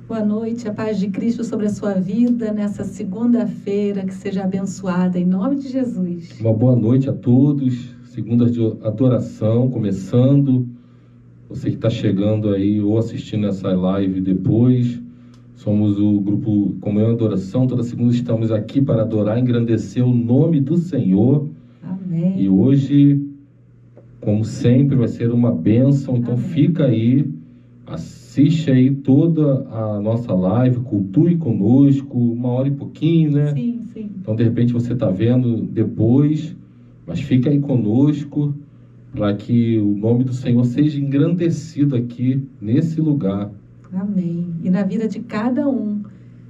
Boa noite, a paz de Cristo sobre a sua vida nessa segunda-feira, que seja abençoada, em nome de Jesus. Uma boa noite a todos, segunda de adoração, começando. Você que está chegando aí ou assistindo essa live depois, somos o grupo Comunhão e Adoração. Toda segunda estamos aqui para adorar e engrandecer o nome do Senhor. Amém. E hoje, como sempre, vai ser uma bênção, então Amém. Fica aí, assiste aí toda a nossa live, cultue conosco, 1 hora e pouquinho, né? Sim. Então, de repente, você está vendo depois, mas fica aí conosco para que o nome do Senhor seja engrandecido aqui nesse lugar. Amém. E na vida de cada um,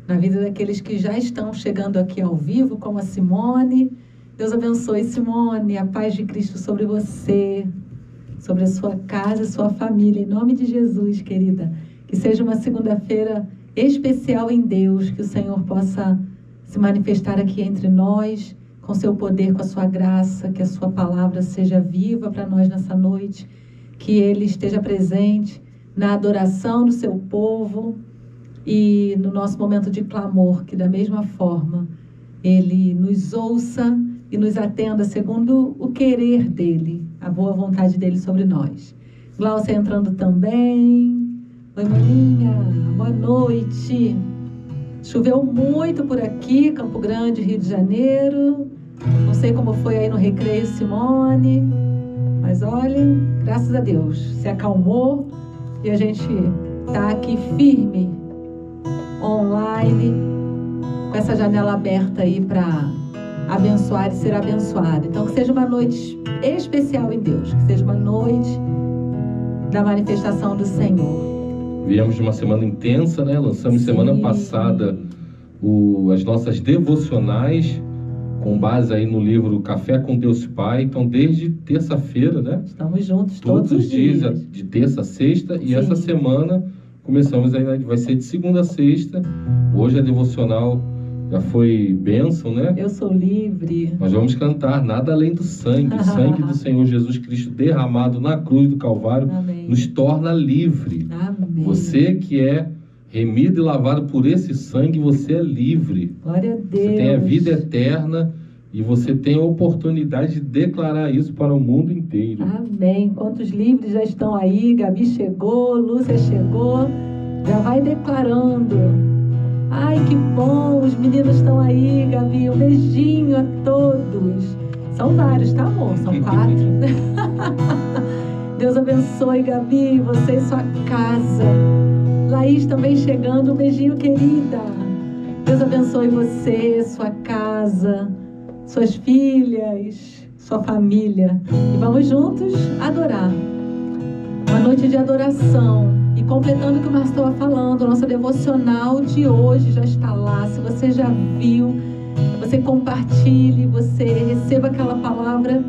na vida daqueles que já estão chegando aqui ao vivo, como a Simone. Deus abençoe, Simone, a paz de Cristo sobre você, sobre a sua casa, sua família, em nome de Jesus, querida. Que seja uma segunda-feira especial em Deus, que o Senhor possa se manifestar aqui entre nós, com seu poder, com a sua graça, que a sua palavra seja viva para nós nessa noite, que Ele esteja presente na adoração do seu povo e no nosso momento de clamor, que da mesma forma Ele nos ouça e nos atenda segundo o querer dEle, a boa vontade dEle sobre nós. Glaucia entrando também. Oi, maninha, boa noite. Choveu muito por aqui, Campo Grande, Rio de Janeiro. Não sei como foi aí no Recreio, Simone, mas olha, graças a Deus, se acalmou e a gente tá aqui firme, online, com essa janela aberta aí para abençoar e ser abençoado. Então, que seja uma noite especial em Deus, que seja uma noite da manifestação do Senhor. Viemos de uma semana intensa, né? Lançamos semana passada as nossas devocionais, com base aí no livro Café com Deus Pai. Então, desde terça-feira, né? Estamos juntos todos os dias, de terça a sexta. E essa semana começamos aí, vai ser de segunda a sexta. Hoje a devocional já foi bênção, né? Eu sou livre. Nós vamos cantar Nada Além do Sangue. O sangue do Senhor Jesus Cristo derramado na cruz do Calvário. Amém. Nos torna livre. Amém. Você que é remido e lavado por esse sangue, você é livre. Glória a Deus. Você tem a vida eterna e você tem a oportunidade de declarar isso para o mundo inteiro. Amém. Quantos livres já estão aí? Gabi chegou, Lúcia chegou. Já vai declarando. Ai, que bom, os meninos estão aí, Gabi. Um beijinho a todos. São vários, tá, amor? São 4. Deus abençoe, Gabi, você e sua casa. Laís também chegando, um beijinho, querida. Deus abençoe você, sua casa, suas filhas, sua família. E vamos juntos adorar. Uma noite de adoração. E completando o que o Márcio estava falando, a nossa devocional de hoje já está lá. Se você já viu, você compartilhe, você receba aquela palavra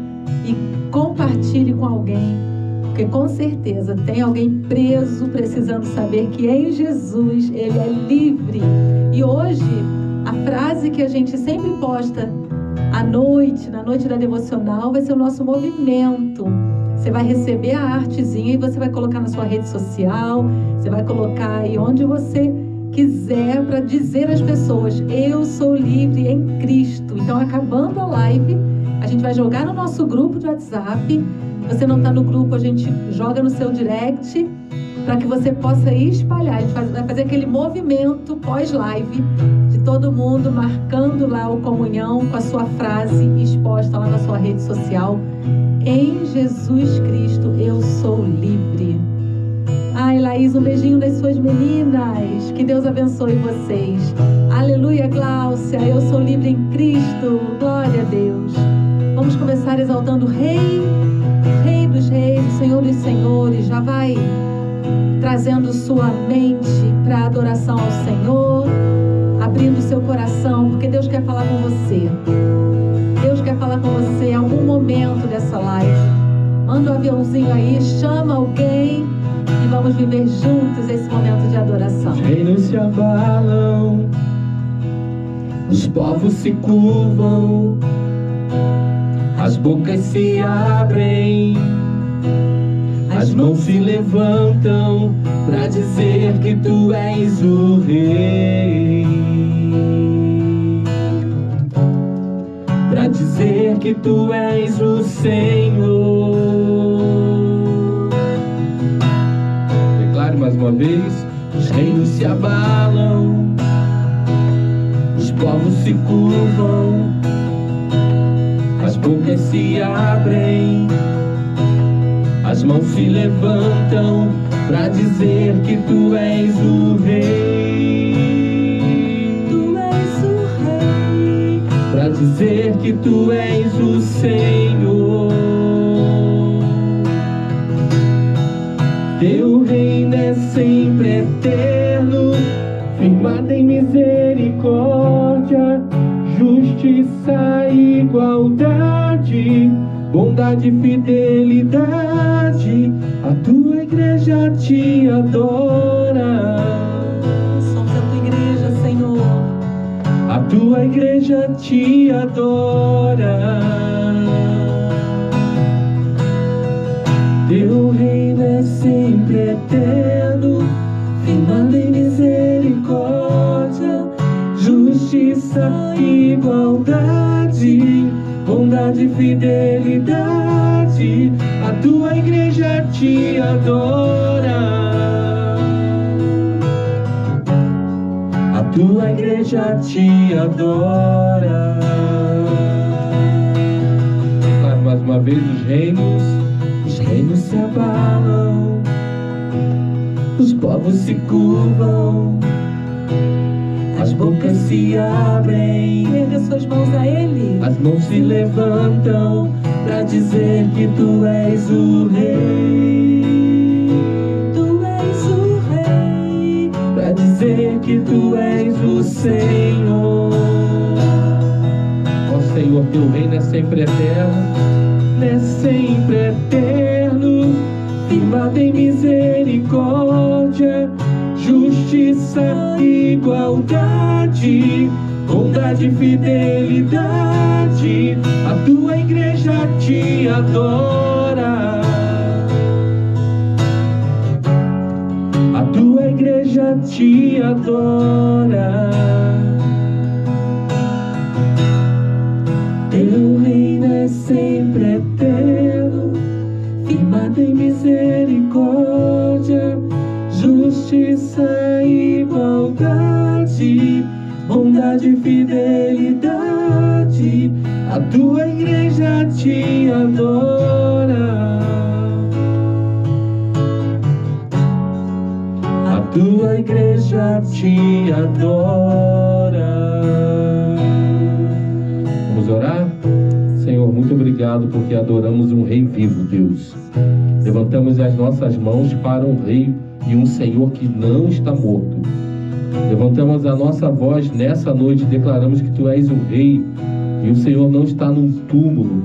e compartilhe com alguém. Porque com certeza tem alguém preso, precisando saber que em Jesus ele é livre. E hoje, a frase que a gente sempre posta à noite, na noite da devocional, vai ser o nosso movimento. Você vai receber a artezinha e você vai colocar na sua rede social, você vai colocar aí onde você quiser para dizer às pessoas, eu sou livre em Cristo. Então, acabando a live, a gente vai jogar no nosso grupo de WhatsApp. Você não está no grupo, a gente joga no seu direct para que você possa espalhar. A gente vai fazer aquele movimento pós-live de todo mundo marcando lá o comunhão com a sua frase exposta lá na sua rede social. Em Jesus Cristo eu sou livre. Ai, Laís, um beijinho das suas meninas. Que Deus abençoe vocês. Aleluia, Gláucia, eu sou livre em Cristo. Glória a Deus. Vamos começar exaltando o Rei dos Reis, Senhor dos Senhores. Já vai trazendo sua mente para a adoração ao Senhor, abrindo seu coração, porque Deus quer falar com você. Deus quer falar com você em algum momento dessa live. Manda um aviãozinho aí, chama alguém e vamos viver juntos esse momento de adoração. Os reinos se abalam, os povos se curvam, as bocas se abrem, As mãos se levantam para dizer que tu és o Rei, para dizer que tu és o Senhor. Declare mais uma vez: os reinos se abalam, os povos se curvam, as bocas se abrem, as mãos se levantam para dizer que tu és o Rei. Tu és o Rei. Para dizer que tu és o Senhor. Teu reino é sempre eterno, firmado em misericórdia, justiça e igualdade, bondade e fidelidade. A tua igreja te adora. Somos a tua igreja, Senhor. A tua igreja te adora. Teu reino é sempre eterno, firmado em misericórdia, justiça e igualdade, bondade e fidelidade. A tua igreja te adora. A tua igreja te adora. Declaro mais uma vez: os reinos se abalam, os povos se curvam, as bocas se abrem. Erga suas mãos a Ele. As mãos se levantam para dizer que tu és o Rei. Tu és o Rei. Para dizer que tu és o Senhor. Ó Senhor, teu reino é sempre eterno, é sempre eterno, firmado em misericórdia, justiça e igualdade, bondade e fidelidade. A tua igreja te adora. A tua igreja te adora. Teu reino é sempre eterno, firmado em misericórdia, justiça e igualdade, bondade e fidelidade. A tua igreja te adora. A tua igreja te adora. Vamos orar? Senhor, muito obrigado porque adoramos um Rei vivo, Deus. Levantamos as nossas mãos para um Rei e um Senhor que não está morto. Levantamos a nossa voz nessa noite e declaramos que Tu és o Rei e o Senhor não está num túmulo.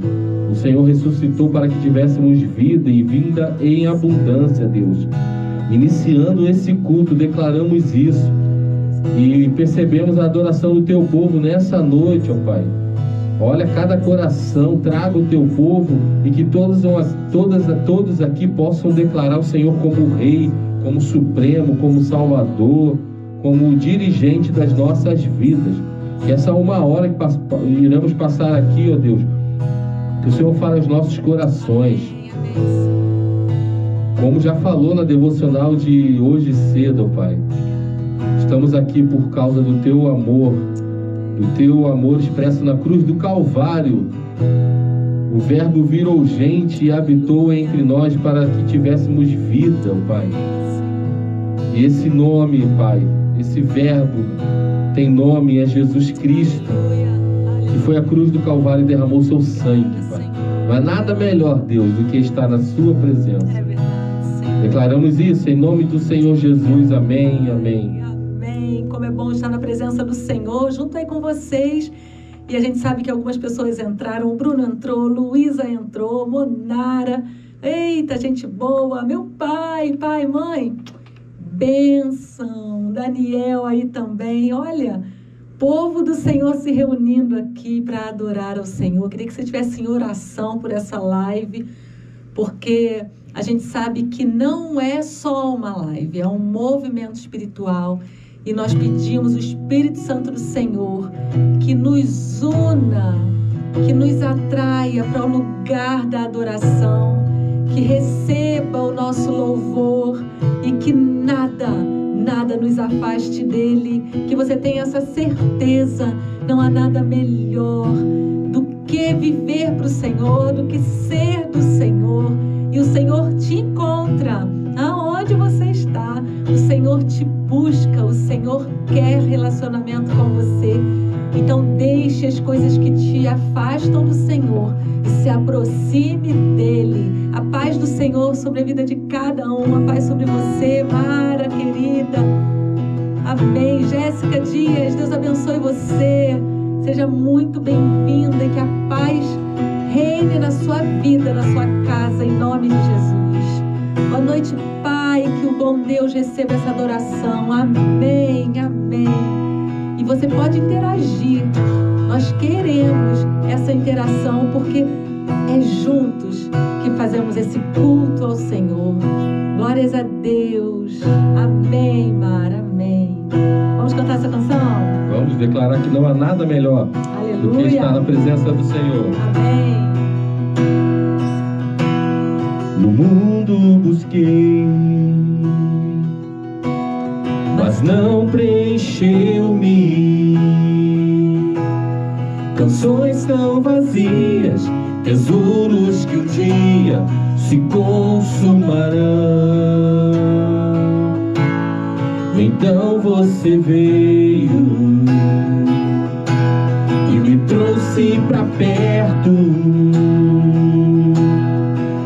O Senhor ressuscitou para que tivéssemos vida e vinda em abundância, Deus. Iniciando esse culto, declaramos isso e percebemos a adoração do Teu povo nessa noite, ó Pai. Olha cada coração, traga o Teu povo e que todos aqui possam declarar o Senhor como Rei, como Supremo, como Salvador, como dirigente das nossas vidas. Que essa uma hora que iremos passar aqui, ó Deus, que o Senhor fale aos nossos corações. Como já falou na devocional de hoje cedo, ó Pai, estamos aqui por causa do Teu amor expresso na cruz do Calvário. O Verbo virou gente e habitou entre nós para que tivéssemos vida, ó Pai. E esse nome, Pai, esse Verbo tem nome, é Jesus Cristo, que foi à cruz do Calvário e derramou seu sangue, Pai. Não há nada melhor, Deus, do que estar na Sua presença. É verdade, Senhor. Declaramos isso em nome do Senhor Jesus. Amém, amém. Amém. Como é bom estar na presença do Senhor, junto aí com vocês. E a gente sabe que algumas pessoas entraram. O Bruno entrou, Luísa entrou, Monara. Eita, gente boa. Meu pai, mãe. Bênção. Daniel aí também. Olha, povo do Senhor se reunindo aqui para adorar ao Senhor. Queria que você estivesse em oração por essa live, porque a gente sabe que não é só uma live, é um movimento espiritual. E nós pedimos o Espírito Santo do Senhor que nos una, que nos atraia para o lugar da adoração, que receba o nosso louvor e que nada nos afaste dele. Que você tenha essa certeza, não há nada melhor do que viver para o Senhor, do que ser do Senhor. E o Senhor te encontra aonde você está. O Senhor te busca, o Senhor quer relacionamento com você. Então deixe as coisas que te afastam do Senhor e se aproxime dele. A paz do Senhor sobre a vida de cada um, a paz sobre você, Mara querida. Amém. Jéssica Dias, Deus abençoe você. Seja muito bem-vinda e que a paz reine na sua vida, na sua casa, em nome de Jesus. Boa noite, Pai, que o bom Deus receba essa adoração. Amém, amém. E você pode interagir. Nós queremos essa interação porque é juntos que fazemos esse culto ao Senhor. Glórias a Deus. Amém, Mara, amém. Vamos cantar essa canção? Vamos declarar que não há nada melhor do que estar na presença do Senhor. Amém. No mundo busquei, mas não preencheu-me. Canções tão vazias, tesouros que um dia se consumarão. Então você veio e me trouxe pra perto,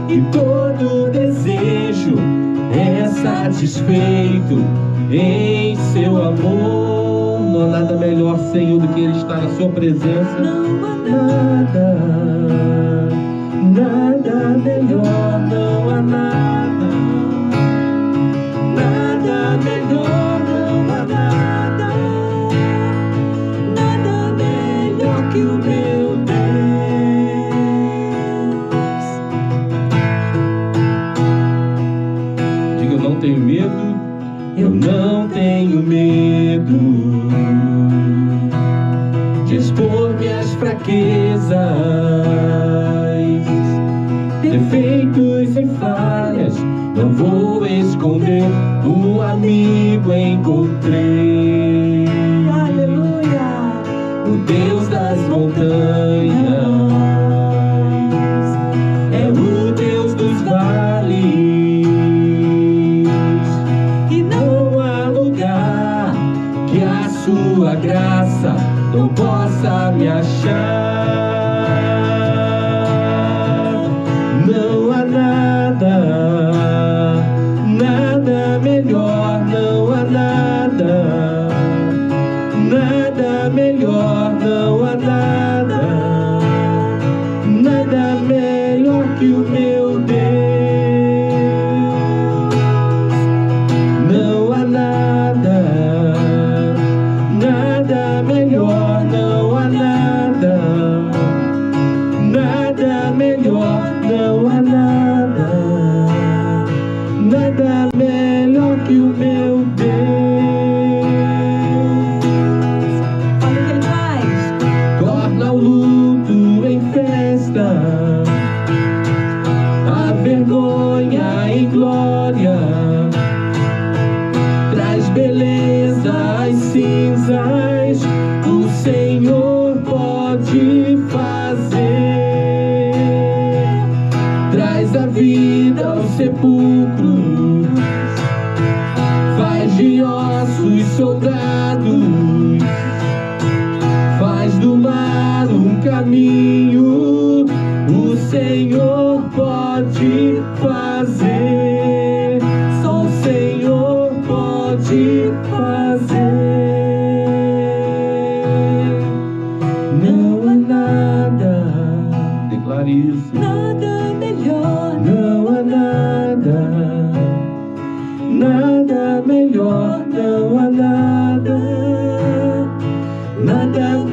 e todo desejo é satisfeito em seu amor. Não há nada melhor, Senhor, do que Ele estar na sua presença. Não há nada melhor, não há nada melhor, não há nada melhor que o meu Deus. Diga, eu não tenho medo, eu não tenho medo de expor minhas fraquezas, defeitos e falhas. Não vou esconder, um amigo encontrei. Aleluia. O Deus das montanhas é o Deus dos vales, e não há lugar que a sua graça não possa me achar. Não há nada melhor, não há nada melhor, não há nada melhor que o meu Deus. Não há nada melhor, não há nada melhor, não há nada melhor que o meu Deus. Olha o que Ele faz. Torna o luto em festa, a vergonha em glória, traz beleza às cinzas. O Senhor pode fazer, traz a vida ao sepulcro, faz de ossos soldados, faz do mar um caminho. O Senhor pode fazer, só o Senhor pode fazer. Não há nada, declare isso. Nada melhor. Não há nada melhor, não há nada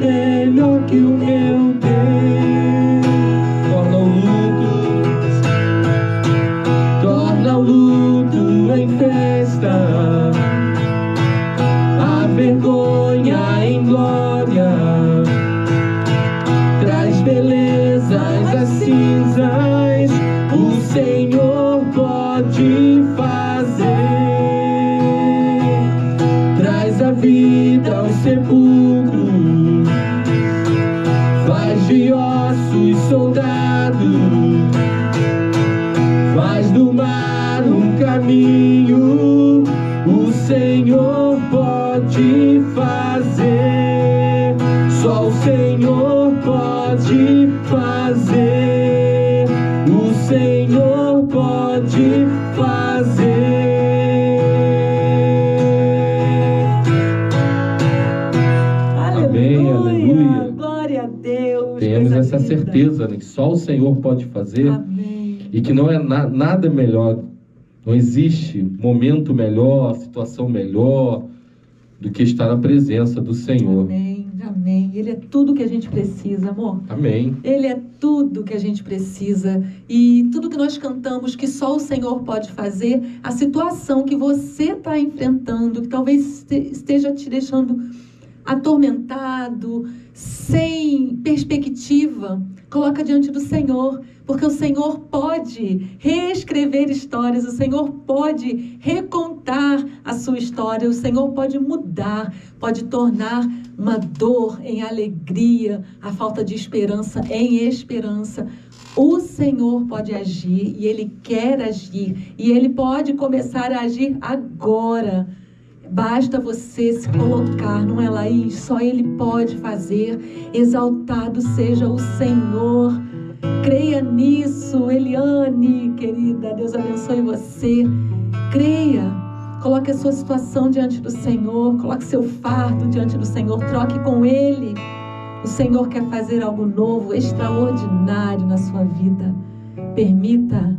melhor que o meu Deus. Torna o luto manifesta a vergonha em glória, traz beleza às cinzas, o Senhor pode fazer, traz a vida ao sepulcro, faz de ossos soldados, faz do mar um caminho, o Senhor pode fazer, só o Senhor pode fazer, o Senhor pode fazer. Amém, aleluia. Glória a Deus. Temos essa certeza, né, que só o Senhor pode fazer. Amém. E que não é nada melhor, não existe momento melhor, situação melhor do que estar na presença do Senhor. Amém, amém. Ele é tudo que a gente precisa, amor. Amém. Ele é tudo que a gente precisa. E tudo que nós cantamos que só o Senhor pode fazer, a situação que você está enfrentando, que talvez esteja te deixando atormentado, sem perspectiva, coloca diante do Senhor, porque o Senhor pode reescrever histórias, o Senhor pode recontar a sua história, o Senhor pode mudar, pode tornar uma dor em alegria, a falta de esperança em esperança. O Senhor pode agir e Ele quer agir, e Ele pode começar a agir agora. Basta você se colocar, não é, Laís? Só Ele pode fazer. Exaltado seja o Senhor. Creia nisso, Eliane, querida. Deus abençoe você. Creia. Coloque a sua situação diante do Senhor. Coloque seu fardo diante do Senhor. Troque com Ele. O Senhor quer fazer algo novo, extraordinário na sua vida. Permita.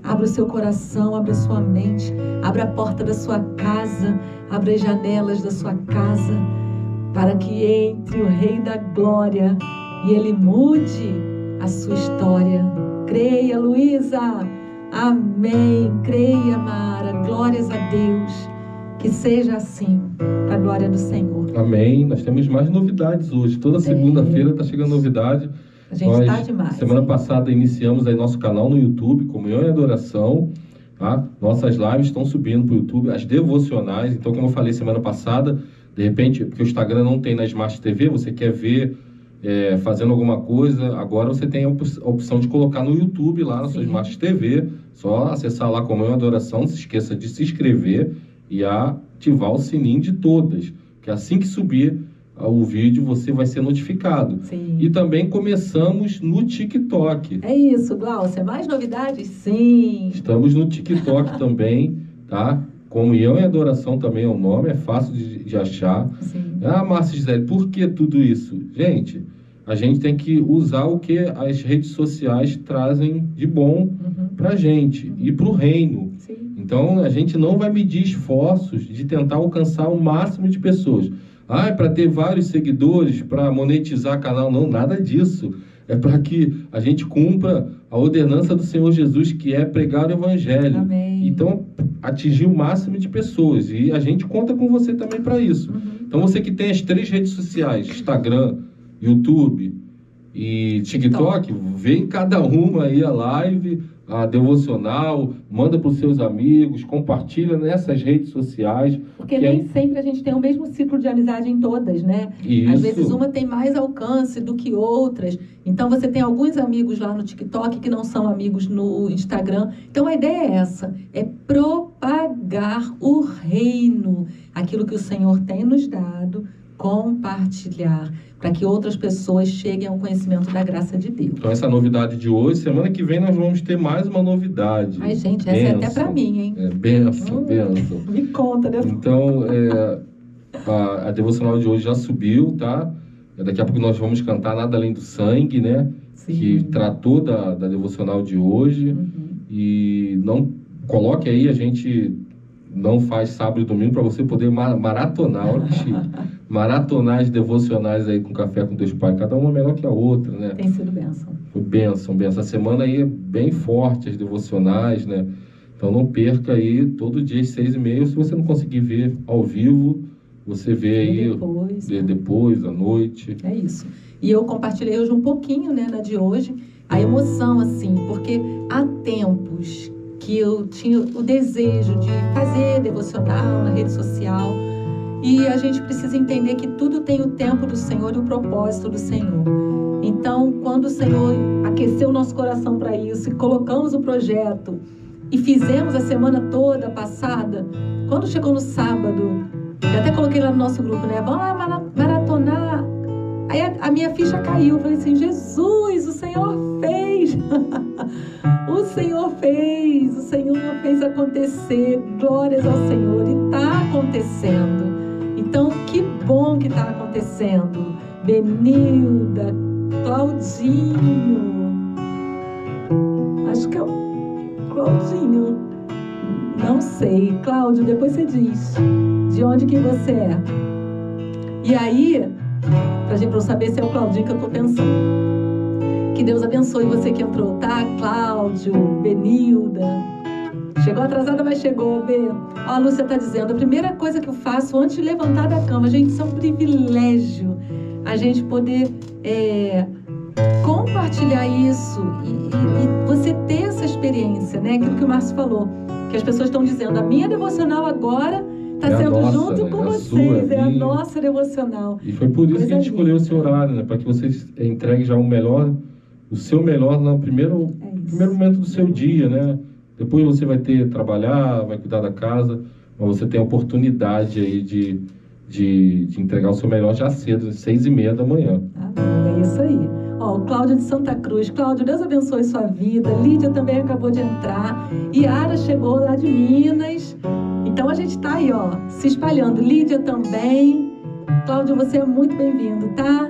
Abra o seu coração, abra a sua mente, abra a porta da sua casa, abra as janelas da sua casa, para que entre o Rei da Glória e Ele mude a sua história. Creia, Luísa. Amém. Creia, Mara. Glórias a Deus. Que seja assim, para a glória do Senhor. Amém. Nós temos mais novidades hoje. Toda segunda-feira está chegando novidade. A gente está demais. Semana passada iniciamos aí nosso canal no YouTube, Comunhão e Adoração. Tá? Nossas lives estão subindo para o YouTube, as devocionais. Então, como eu falei semana passada, de repente, porque o Instagram não tem na Smart TV, você quer ver fazendo alguma coisa, agora você tem a opção de colocar no YouTube lá na sua Smart TV. Só acessar lá Comunhão e Adoração, não se esqueça de se inscrever e ativar o sininho de todas, que assim que subir o vídeo você vai ser notificado. Sim. E também começamos no TikTok. É isso, Glaucia. Mais novidades? Sim. Estamos no TikTok também, tá? Comunhão e Adoração também é o nome, é fácil de achar. Sim. Ah, Márcia Gisele, por que tudo isso? Gente, a gente tem que usar o que as redes sociais trazem de bom pra gente e pro reino. Sim. Então, a gente não vai medir esforços de tentar alcançar o máximo de pessoas. Para ter vários seguidores, para monetizar canal, não, nada disso. É para que a gente cumpra a ordenança do Senhor Jesus, que é pregar o Evangelho. Amém. Então, atingir o máximo de pessoas. E a gente conta com você também para isso. Então, você que tem as 3 redes sociais, Instagram, YouTube e TikTok, vê em cada uma aí a live, a devocional, manda para os seus amigos, compartilha nessas redes sociais. Porque nem sempre a gente tem o mesmo ciclo de amizade em todas, né? Isso. Às vezes uma tem mais alcance do que outras. Então você tem alguns amigos lá no TikTok que não são amigos no Instagram. Então a ideia é essa, é propagar o reino, aquilo que o Senhor tem nos dado, compartilhar, para que outras pessoas cheguem ao conhecimento da graça de Deus. Então, essa novidade de hoje, semana que vem nós vamos ter mais uma novidade. Ai, gente, essa é até para mim, hein? Bênção. Me conta, né? Então, a devocional de hoje já subiu, tá? Daqui a pouco nós vamos cantar Nada Além do Sangue, né? Sim. Que tratou da devocional de hoje. E não coloque aí, a gente não faz sábado e domingo para você poder maratonar, olha que chique. Maratonar as devocionais aí com Café com Deus Pai, cada uma melhor que a outra, né? Tem sido bênção. Foi bênção. A semana aí é bem forte, as devocionais, né? Então não perca aí, todo dia às 6h30. Se você não conseguir ver ao vivo, você vê aí depois, à noite. É isso. E eu compartilhei hoje um pouquinho, né, na de hoje, a emoção, assim, porque há tempos que eu tinha o desejo de fazer devocional na rede social, e a gente precisa entender que tudo tem o tempo do Senhor e o propósito do Senhor. Então, quando o Senhor aqueceu o nosso coração para isso, e colocamos o projeto, e fizemos a semana toda passada, quando chegou no sábado, eu até coloquei lá no nosso grupo, né? Vamos lá maratonar. Aí a minha ficha caiu. Eu falei assim, Jesus, o Senhor fez. O Senhor fez acontecer. Glórias ao Senhor. E está acontecendo. Então, que bom que está acontecendo. Benilda, Claudinho. Acho que é o Claudinho. Não sei. Cláudio, depois você diz de onde que você é. E aí, pra gente não saber se é o Claudinho que eu tô pensando. Que Deus abençoe você que entrou, tá? Cláudio, Benilda. Chegou atrasada, mas chegou, Bê. Ó, a Lúcia tá dizendo, a primeira coisa que eu faço antes de levantar da cama, gente, isso é um privilégio. A gente poder compartilhar isso e você ter essa experiência, né? Aquilo que o Márcio falou, que as pessoas estão dizendo, a minha devocional agora está sendo nossa, junto com vocês, é a nossa devocional. E foi por isso que a gente escolheu esse horário, né? Para que vocês entreguem já o seu melhor no primeiro momento do seu dia, né? Depois você vai trabalhar, vai cuidar da casa, mas você tem a oportunidade aí de entregar o seu melhor já cedo, às 6h30 da manhã. É isso aí. Ó, o Cláudio de Santa Cruz. Cláudio, Deus abençoe sua vida. Lídia também acabou de entrar. Yara chegou lá de Minas. Então a gente está aí, ó, se espalhando. Lídia também. Cláudio, você é muito bem-vindo, tá?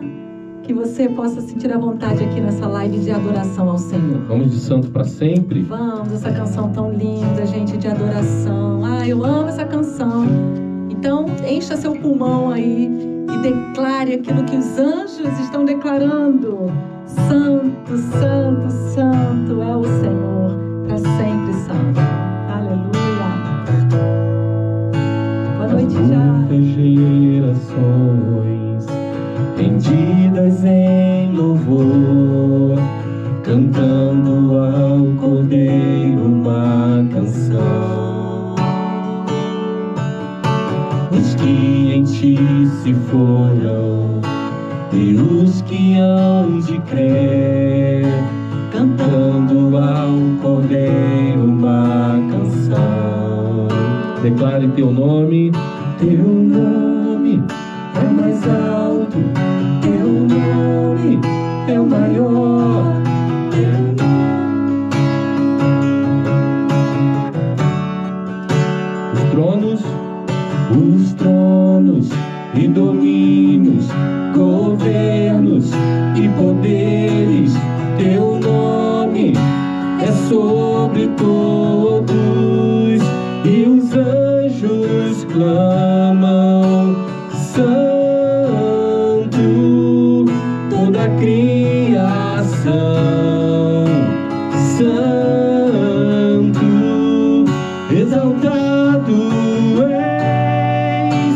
Que você possa sentir a vontade aqui nessa live de adoração ao Senhor. Vamos de santo para sempre? Vamos, essa canção tão linda, gente, de adoração. Ah, eu amo essa canção. Então, encha seu pulmão aí e declare aquilo que os anjos estão declarando. Santo, santo, santo é o Senhor, para sempre santo. Aleluia. Boa noite, já. Muitas gerações rendidas em louvor, cantando ao Cordeiro uma canção. Os que em ti se foram e os que hão de crer, cantando ao Cordeiro uma canção. Declare teu nome é mais alto, teu nome é o maior. Os tronos e domínios, governos e poderes, teu nome é sobre todos, e os anjos clamam, santo, toda a criação, santo, exaltado és,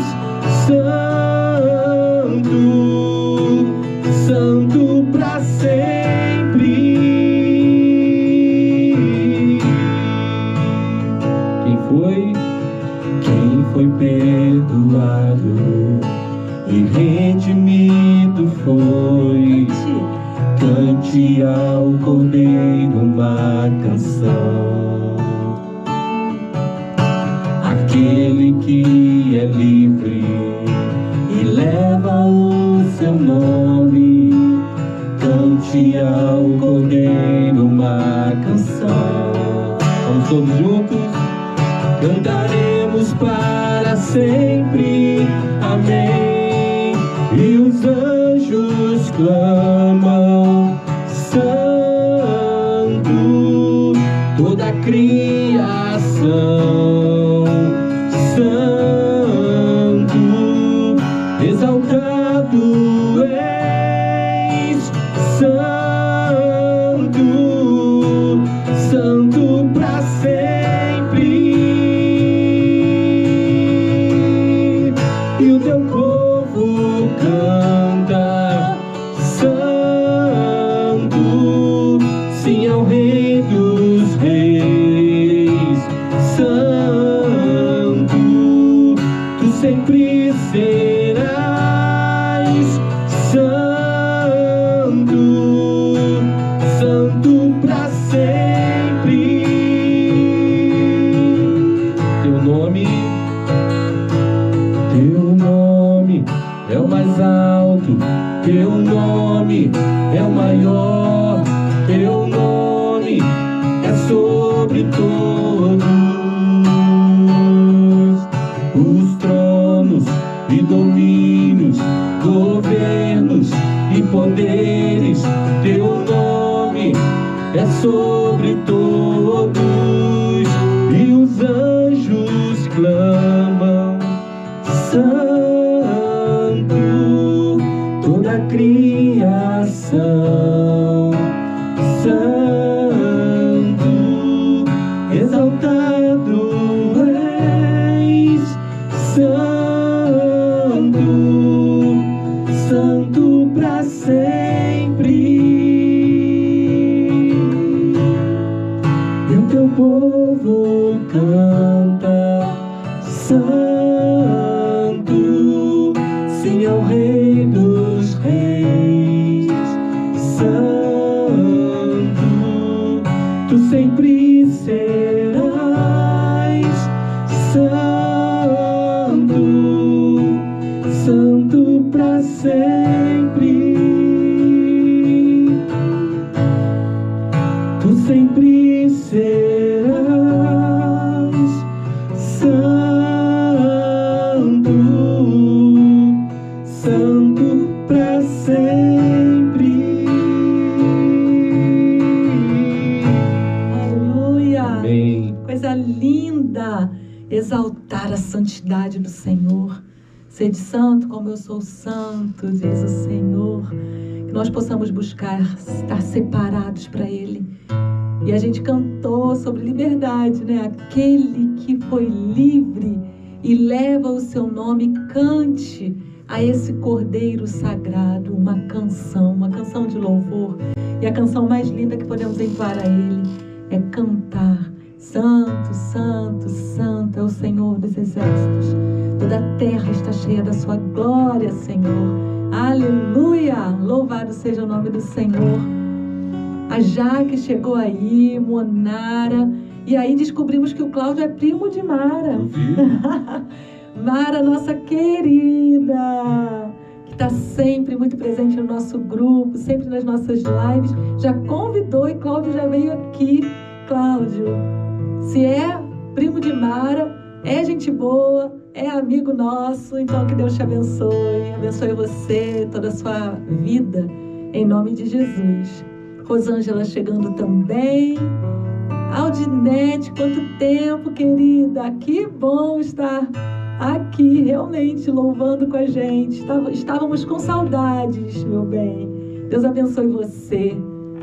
santo, santo para sempre. Quem foi perdoado e redimido foi, cante ao Cordeiro uma canção. Aquele que é livre e leva o seu nome, cante ao Cordeiro uma canção. Vamos todos juntos? Cantaremos para sempre, amém. E os anjos clamam, santo, toda a criação, santo, exaltado és, santo, santo para sempre. nome é o mais alto, teu nome é o maior, teu nome é sobre todos os tronos e domínios, governos e poderes, teu nome é sobre todos, e os anjos clamam, santo, toda a criação, santo, exaltado és, santo, santo para sempre. E o teu povo canta, santo, sim ao Rei dos Reis, santo, tu sempre serás, santo, santo para sempre. Tu sempre serás, santo, santo para sempre. Aleluia! Amém. Coisa linda! Exaltar a santidade do Senhor. Sede santo como eu sou santo, diz o Senhor. Que nós possamos buscar estar separados para Ele. E a gente cantou sobre liberdade, né? Aquele que foi livre e leva o seu nome, cante a esse Cordeiro Sagrado uma canção de louvor. E a canção mais linda que podemos entoar a Ele é cantar: Santo, Santo, Santo é o Senhor dos Exércitos. Toda a terra está cheia da sua glória, Senhor. Aleluia! Louvado seja o nome do Senhor. A Jaque chegou aí, Monara. E aí descobrimos que o Cláudio é primo de Mara. Eu vi. Mara, nossa querida, que está sempre muito presente no nosso grupo, sempre nas nossas lives. Já convidou e Cláudio já veio aqui. Cláudio, se é primo de Mara, é gente boa, é amigo nosso, então que Deus te abençoe você, toda a sua vida, em nome de Jesus. Rosângela chegando também. Aldinete, quanto tempo, querida, que bom estar aqui, realmente, louvando com a gente. Estávamos com saudades, meu bem. Deus abençoe você,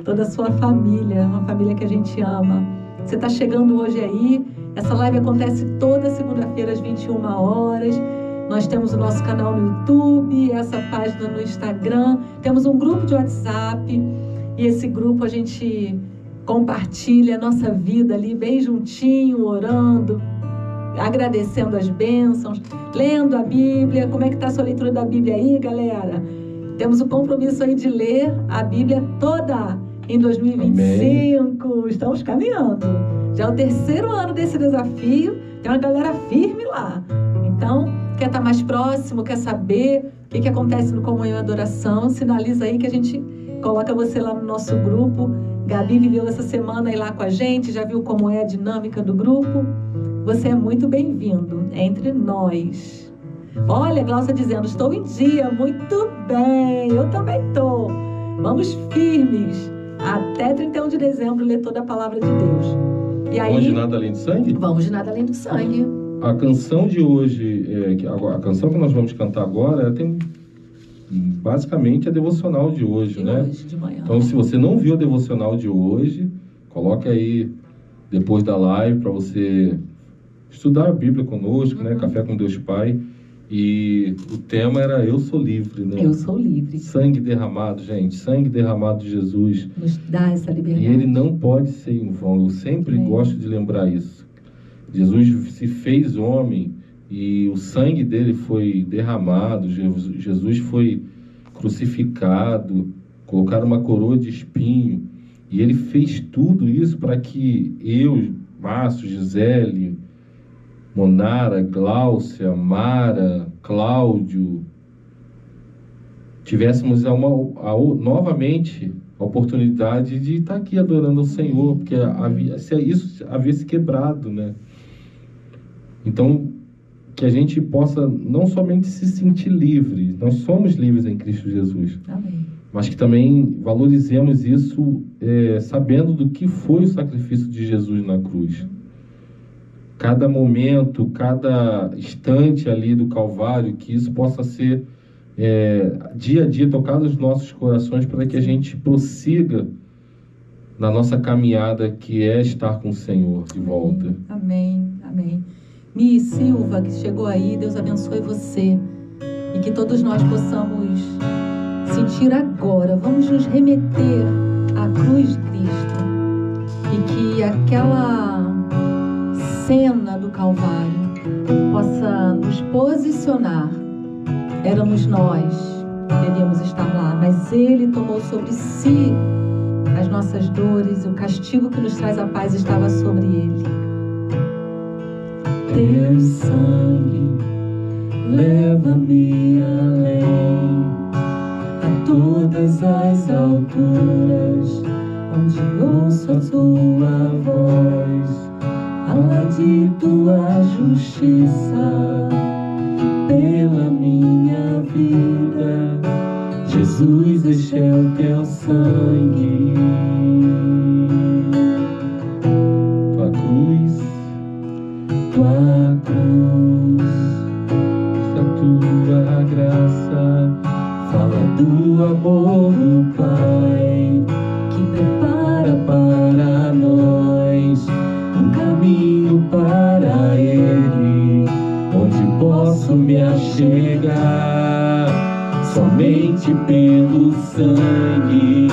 toda a sua família, uma família que a gente ama. Você está chegando hoje aí. Essa live acontece toda segunda-feira às 21 horas. Nós temos o nosso canal no YouTube, essa página no Instagram. Temos um grupo de WhatsApp. E esse grupo a gente compartilha a nossa vida ali bem juntinho, orando, agradecendo as bênçãos, lendo a Bíblia. Como é que está a sua leitura da Bíblia aí, galera? Temos o compromisso aí de ler a Bíblia toda em 2025. Amém. Estamos caminhando. Já é o 3º ano desse desafio. Tem uma galera firme lá. Então, quer estar mais próximo, quer saber o que acontece no Comunhão e Adoração, sinaliza aí que a gente coloca você lá no nosso grupo. Gabi viveu essa semana aí lá com a gente, já viu como é a dinâmica do grupo. Você é muito bem-vindo, é entre nós. Olha, Glaucia dizendo, estou em dia, muito bem, eu também estou. Vamos firmes, até 31 de dezembro, ler toda a palavra de Deus. E aí, vamos de nada além do sangue? Vamos de nada além do sangue. A canção de hoje, a canção que nós vamos cantar agora, ela tem basicamente a devocional de hoje, né? Hoje, de manhã. Então, se você não viu a devocional de hoje, coloque aí depois da live para você estudar a Bíblia conosco, né? Café com Deus Pai. E o tema era Eu Sou Livre, né? Eu sou livre. Sangue derramado, gente. Sangue derramado de Jesus. Nos dá essa liberdade. E ele não pode ser em vão. Eu sempre gosto de lembrar isso. Jesus se fez homem e o sangue dele foi derramado. Jesus foi crucificado, colocaram uma coroa de espinho. E ele fez tudo isso para que eu, Márcio, Gisele, Monara, Gláucia, Mara, Cláudio, tivéssemos novamente a oportunidade de estar aqui adorando ao Senhor, porque isso havia se quebrado, né? Então, que a gente possa não somente se sentir livre, nós somos livres em Cristo Jesus. Amém. Mas que também valorizemos isso sabendo do que foi o sacrifício de Jesus na cruz. Cada momento, cada instante ali do Calvário, que isso possa ser dia a dia tocado nos nossos corações, para que a gente prossiga na nossa caminhada, que é estar com o Senhor de volta. Amém, amém. Mi Silva, que chegou aí, Deus abençoe você, e que todos nós possamos sentir agora, vamos nos remeter à cruz de Cristo, e que aquela cena do Calvário possa nos posicionar. Éramos nós, deveríamos estar lá, mas Ele tomou sobre si as nossas dores, o castigo que nos traz a paz estava sobre Ele. Teu sangue leva-me além, a todas as alturas, onde ouço a tua voz, falar de tua justiça pela minha vida. Jesus, este é o teu sangue. Tua cruz, a tua graça, fala do amor do Pai, que prepara para nós um caminho para Ele, onde posso me achegar somente pelo sangue.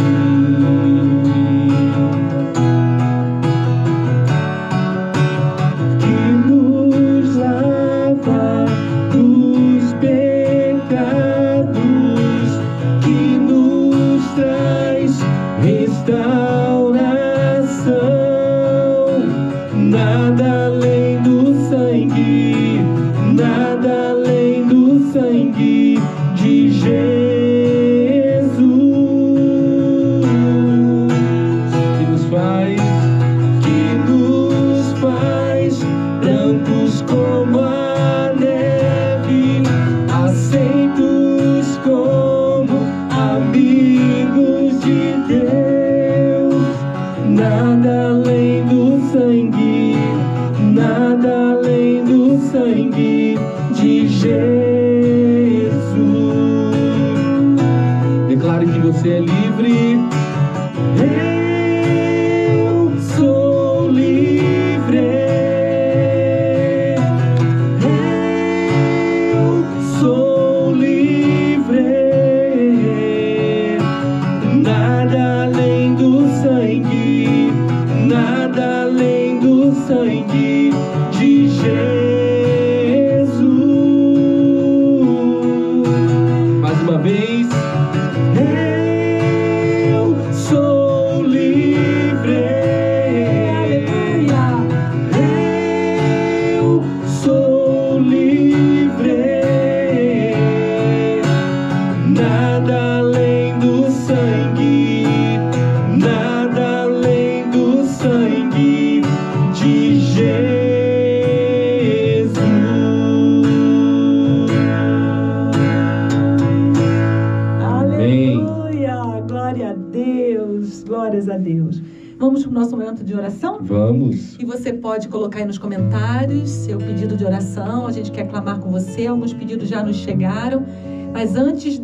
Vamos. E você pode colocar aí nos comentários seu pedido de oração. A gente quer clamar com você. Alguns pedidos já nos chegaram. Mas antes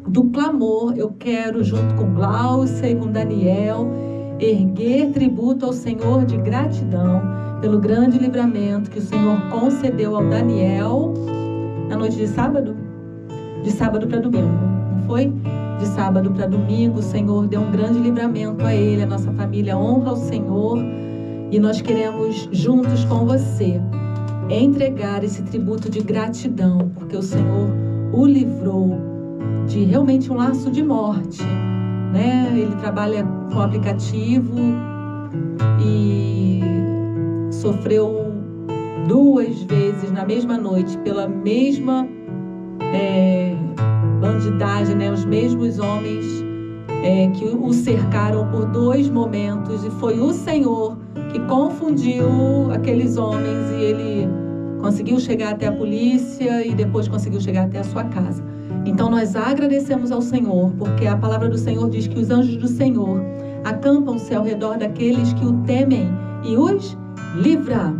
do clamor, eu quero, junto com Gláucia e com Daniel, erguer tributo ao Senhor de gratidão pelo grande livramento que o Senhor concedeu ao Daniel na noite de sábado? De sábado para domingo, não foi? De sábado para domingo, o Senhor deu um grande livramento a ele, a nossa família honra ao Senhor, e nós queremos, juntos com você, entregar esse tributo de gratidão, porque o Senhor o livrou de realmente um laço de morte, né? Ele trabalha com aplicativo e sofreu 2 vezes na mesma noite, pela mesma bandidagem, né? Os mesmos homens que o cercaram por 2 momentos, e foi o Senhor que confundiu aqueles homens, e ele conseguiu chegar até a polícia e depois conseguiu chegar até a sua casa. Então nós agradecemos ao Senhor, porque a palavra do Senhor diz que os anjos do Senhor acampam-se ao redor daqueles que o temem e os livra.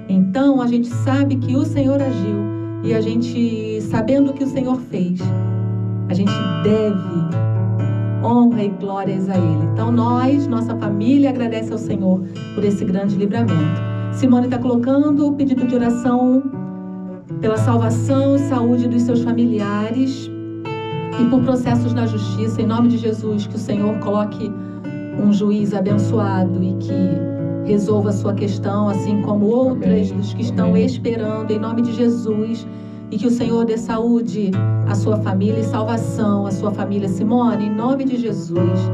Então a gente sabe que o Senhor agiu, e a gente, sabendo o que o Senhor fez, a gente deve honra e glórias a Ele. Então nós, nossa família, agradece ao Senhor por esse grande livramento. Simone está colocando o pedido de oração pela salvação e saúde dos seus familiares e por processos na justiça. Em nome de Jesus, que o Senhor coloque um juiz abençoado e que resolva a sua questão, assim como outras dos que estão esperando, em nome de Jesus. E que o Senhor dê saúde à sua família e salvação à sua família, Simone, em nome de Jesus.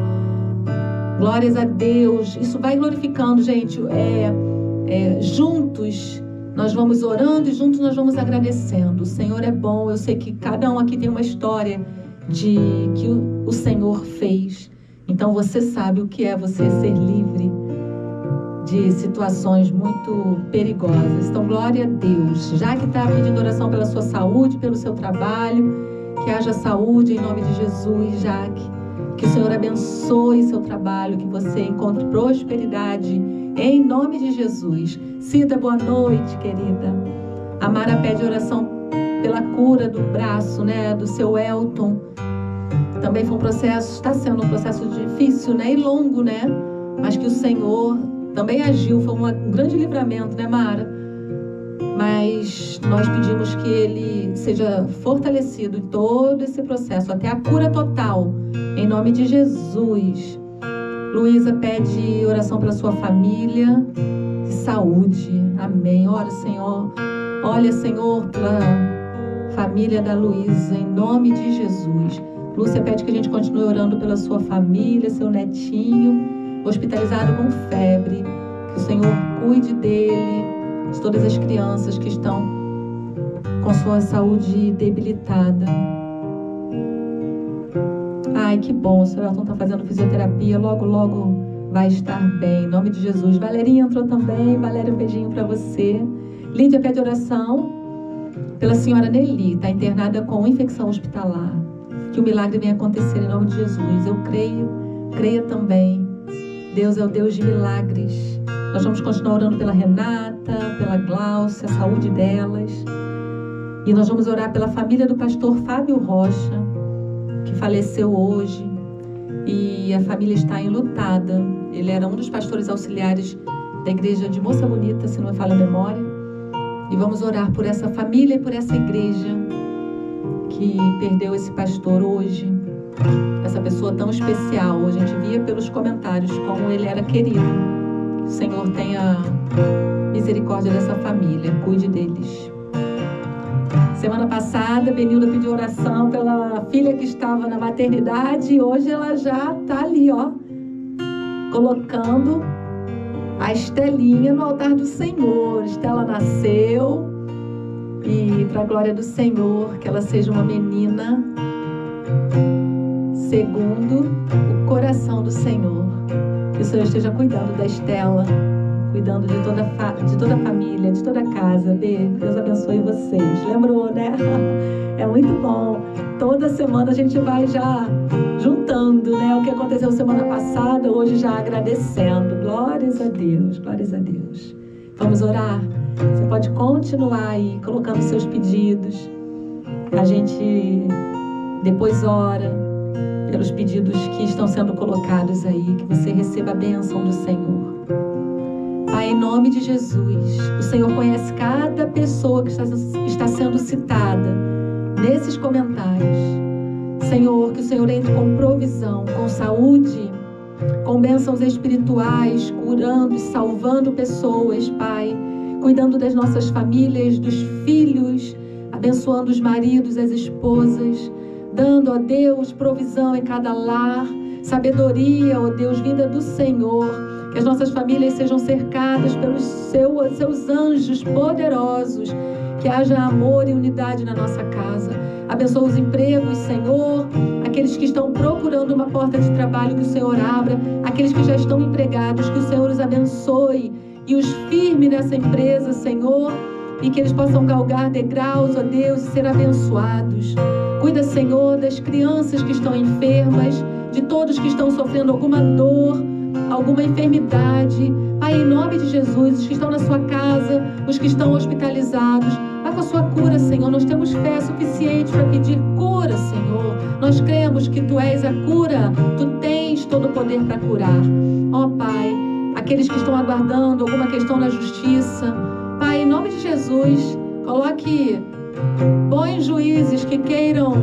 Glórias a Deus. Isso vai glorificando, gente. Juntos nós vamos orando e juntos nós vamos agradecendo. O Senhor é bom. Eu sei que cada um aqui tem uma história que o Senhor fez. Então você sabe o que é você ser livre de situações muito perigosas. Então, glória a Deus. Já que está pedindo oração pela sua saúde, pelo seu trabalho, que haja saúde em nome de Jesus, Jaque. Que o Senhor abençoe seu trabalho, que você encontre prosperidade em nome de Jesus. Cida, boa noite, querida. A Mara pede oração pela cura do braço, né, do seu Elton. Também foi um processo, está sendo um processo difícil, né, e longo, né, mas que o Senhor também agiu, foi um grande livramento, né, Mara? Mas nós pedimos que ele seja fortalecido em todo esse processo, até a cura total, em nome de Jesus. Luísa pede oração pela sua família e saúde. Amém. Ora, Senhor. Olha, Senhor, pela família da Luísa, em nome de Jesus. Lúcia pede que a gente continue orando pela sua família, seu netinho, hospitalizado com febre, que o Senhor cuide dele, de todas as crianças que estão com sua saúde debilitada. Ai, que bom, o Senhor Elton está fazendo fisioterapia, logo, logo vai estar bem, em nome de Jesus. Valerinha entrou também. Valéria, um beijinho para você. Lídia pede oração pela senhora Nelly, está internada com infecção hospitalar. Que o milagre venha acontecer em nome de Jesus. Eu creia também. Deus é o Deus de milagres. Nós vamos continuar orando pela Renata, pela Gláucia, a saúde delas. E nós vamos orar pela família do pastor Fábio Rocha, que faleceu hoje. E a família está enlutada. Ele era um dos pastores auxiliares da igreja de Moça Bonita, se não me falha a memória. E vamos orar por essa família e por essa igreja que perdeu esse pastor hoje. Essa pessoa tão especial. A gente via pelos comentários como ele era querido. Que o Senhor tenha misericórdia dessa família, cuide deles. Semana passada, Benilda pediu oração pela filha que estava na maternidade, e hoje ela já está ali, ó, colocando a Estelinha no altar do Senhor. Estela nasceu, e para a glória do Senhor, que ela seja uma menina segundo o coração do Senhor. Que o Senhor esteja cuidando da Estela, cuidando de toda a família, de toda a casa. Deus abençoe vocês. Lembrou, né? É muito bom. Toda semana a gente vai já juntando, né? O que aconteceu semana passada, hoje já agradecendo. Glórias a Deus, glórias a Deus. Vamos orar? Você pode continuar aí, colocando seus pedidos. A gente depois ora pelos pedidos que estão sendo colocados aí, que você receba a bênção do Senhor. Pai, em nome de Jesus, o Senhor conhece cada pessoa que está sendo citada nesses comentários. Senhor, que o Senhor entre com provisão, com saúde, com bênçãos espirituais, curando e salvando pessoas, Pai, cuidando das nossas famílias, dos filhos, abençoando os maridos, as esposas, dando, ó Deus, provisão em cada lar, sabedoria, ó Deus, vinda do Senhor, Que as nossas famílias sejam cercadas pelos seus anjos poderosos. Que haja amor e unidade na nossa casa. Abençoa os empregos, Senhor. Aqueles que estão procurando uma porta de trabalho, que o Senhor abra. Aqueles que já estão empregados, que o Senhor os abençoe e os firme nessa empresa, Senhor. E que eles possam galgar degraus, ó Deus, e ser abençoados. Cuida, Senhor, das crianças que estão enfermas, de todos que estão sofrendo alguma dor, alguma enfermidade. Pai, em nome de Jesus, os que estão na sua casa, os que estão hospitalizados, vai com a sua cura, Senhor. Nós temos fé suficiente para pedir cura, Senhor. Nós cremos que Tu és a cura, Tu tens todo o poder para curar. Ó Pai, aqueles que estão aguardando alguma questão na justiça, Pai, em nome de Jesus, coloque bons juízes que queiram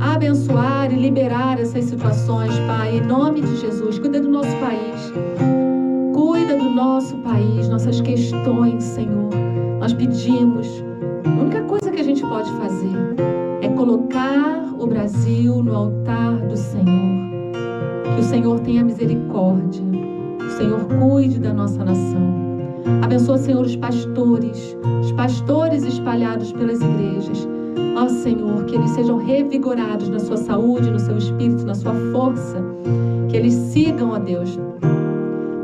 abençoar e liberar essas situações, Pai, em nome de Jesus. Cuida do nosso país. Cuida do nosso país, nossas questões, Senhor. Nós pedimos, a única coisa que a gente pode fazer é colocar o Brasil no altar do Senhor. Que o Senhor tenha misericórdia. Que o Senhor cuide da nossa nação. Abençoa, Senhor, os pastores espalhados pelas igrejas. Ó Senhor, que eles sejam revigorados na sua saúde, no seu espírito, na sua força. Que eles sigam, ó Deus,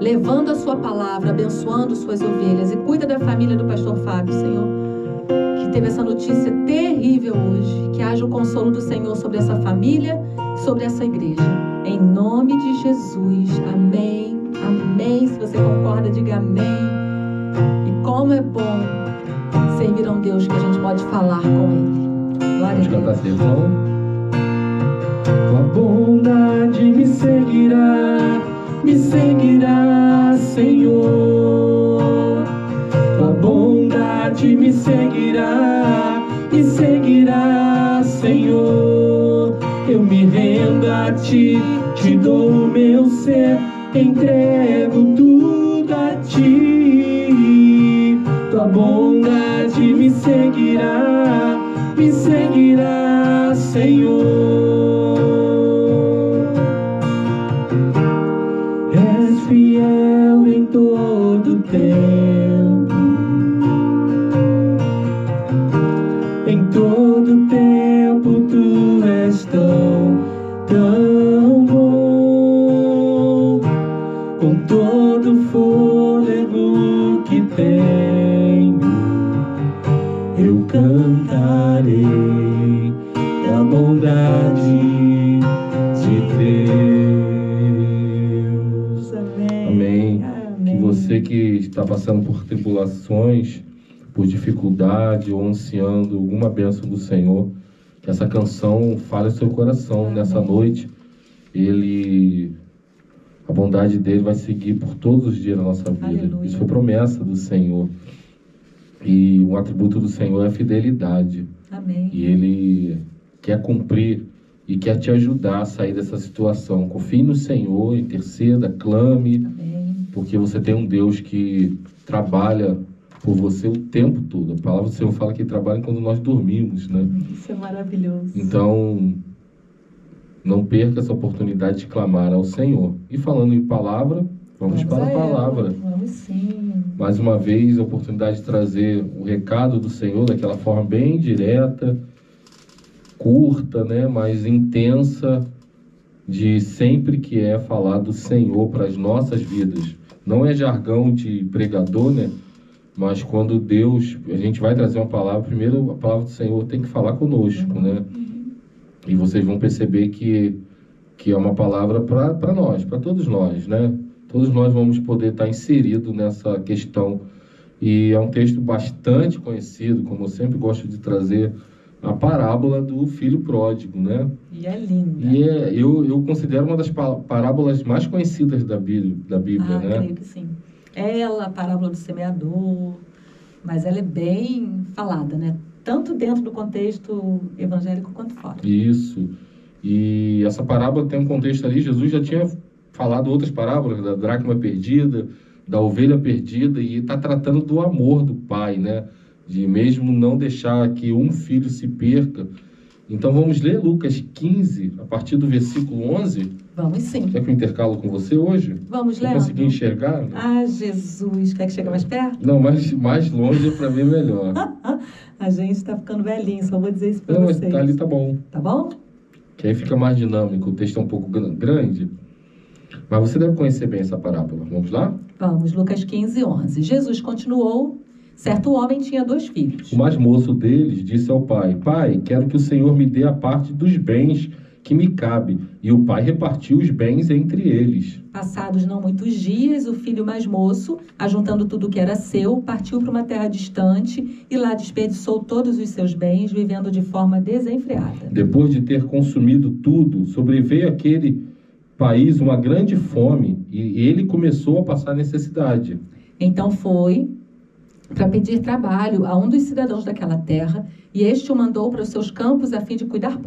levando a sua palavra, abençoando suas ovelhas. E cuida da família do pastor Fábio, Senhor, que teve essa notícia terrível hoje. Que haja o consolo do Senhor sobre essa família, sobre essa igreja. Em nome de Jesus. Amém. Amém. Se você concorda, diga amém. E como é bom servir a um Deus que a gente pode falar com Ele. Glória a Deus. Tua bondade me seguirá, Senhor. Tua bondade me seguirá, Senhor. Eu me rendo a Ti, Te dou o meu ser, entrego tudo a Ti. Tua bondade me seguirá, Senhor. És fiel em todo tempo, em todo tempo Tu és tão bom. Com todo fôlego que tenho, eu cantarei da bondade de Deus. Amém. Que você que está passando por tribulações, por dificuldade ou ansiando alguma bênção do Senhor, que essa canção fale no seu coração nessa noite. A bondade dele vai seguir por todos os dias da nossa vida. Aleluia. Isso foi promessa do Senhor. E um atributo do Senhor é a fidelidade. Amém. E Ele quer cumprir e quer te ajudar a sair dessa situação. Confie no Senhor, interceda, clame. Amém. Porque você tem um Deus que trabalha por você o tempo todo. A palavra do Senhor fala que Ele trabalha quando nós dormimos, né? Isso é maravilhoso. Então, não perca essa oportunidade de clamar ao Senhor. E falando em palavra, vamos para a palavra. Vamos sim. Mais uma vez, a oportunidade de trazer o recado do Senhor daquela forma bem direta, curta, né, mas intensa, de sempre que é falar do Senhor para as nossas vidas. Não é jargão de pregador, né? Mas quando a gente vai trazer uma palavra, primeiro a palavra do Senhor tem que falar conosco, né? E vocês vão perceber que é uma palavra para nós, para todos nós, né? Todos nós vamos poder estar inseridos nessa questão. E é um texto bastante conhecido, como eu sempre gosto de trazer, a parábola do filho pródigo, né? E é linda. E eu considero uma das parábolas mais conhecidas da Bíblia, né? Creio que sim. A parábola do semeador, mas ela é bem falada, né? Tanto dentro do contexto evangélico quanto fora. Isso. E essa parábola tem um contexto ali, Jesus já tinha falado outras parábolas, da dracma perdida, da ovelha perdida, e está tratando do amor do pai, né? De mesmo não deixar que um filho se perca, Então vamos ler Lucas 15, a partir do versículo 11. Vamos sim. Quer que eu intercalo com você hoje? Vamos, Leandro. Conseguir enxergar? Né? Ah, Jesus. Quer que chegue mais perto? Não, mais longe para ver melhor. A gente está ficando velhinho, só vou dizer isso para vocês. Mas ali tá bom. Tá bom? Que aí fica mais dinâmico, o texto é um pouco grande. Mas você deve conhecer bem essa parábola. Vamos lá? Vamos, Lucas 15, 11. Jesus continuou: certo homem tinha 2 filhos. O mais moço deles disse ao pai: Pai, quero que o Senhor me dê a parte dos bens que me cabe. E o pai repartiu os bens entre eles. Passados não muitos dias, o filho mais moço, ajuntando tudo que era seu, partiu para uma terra distante e lá desperdiçou todos os seus bens, vivendo de forma desenfreada. Depois de ter consumido tudo, sobreveio àquele país uma grande fome e ele começou a passar necessidade. Então foi para pedir trabalho a um dos cidadãos daquela terra, e este o mandou para os seus campos a fim de cuidar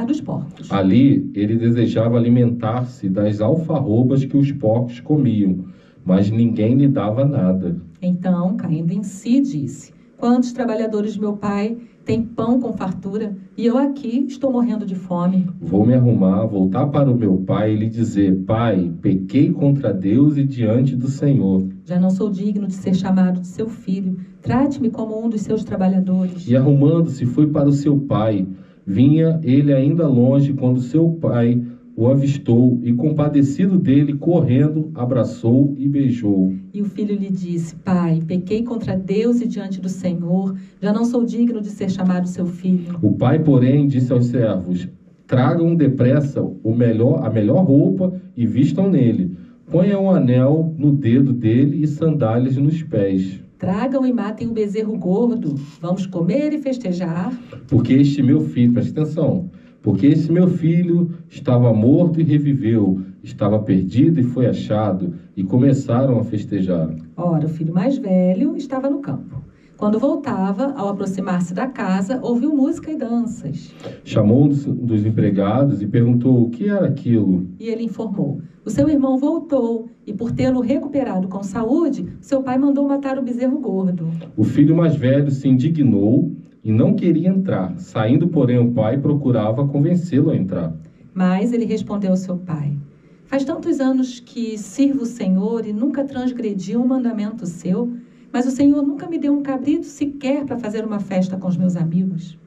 dos porcos. Ali ele desejava alimentar-se das alfarrobas que os porcos comiam, mas ninguém lhe dava nada. Então, caindo em si, disse: Quantos trabalhadores de meu pai têm pão com fartura, e eu aqui estou morrendo de fome? Vou me arrumar, voltar para o meu pai e lhe dizer: Pai, pequei contra Deus e diante do Senhor. Já não sou digno de ser chamado de seu filho. Trate-me como um dos seus trabalhadores. E arrumando-se, foi para o seu pai. Vinha ele ainda longe quando seu pai o avistou e, compadecido dele, correndo, abraçou e beijou. E o filho lhe disse: Pai, pequei contra Deus e diante do Senhor. Já não sou digno de ser chamado seu filho. O pai, porém, disse aos servos: Tragam depressa a melhor roupa e vistam nele. Ponham um anel no dedo dele e sandálias nos pés. Tragam e matem o bezerro gordo. Vamos comer e festejar. Porque este meu filho, presta atenção, porque este meu filho estava morto e reviveu, estava perdido e foi achado, e começaram a festejar. Ora, o filho mais velho estava no campo. Quando voltava, ao aproximar-se da casa, ouviu música e danças. Chamou um dos empregados e perguntou o que era aquilo. E ele informou: o seu irmão voltou, e por tê-lo recuperado com saúde, seu pai mandou matar o bezerro gordo. O filho mais velho se indignou e não queria entrar. Saindo, porém, o pai procurava convencê-lo a entrar. Mas ele respondeu ao seu pai: Faz tantos anos que sirvo o Senhor e nunca transgredi um mandamento seu, mas o Senhor nunca me deu um cabrito sequer para fazer uma festa com os meus amigos.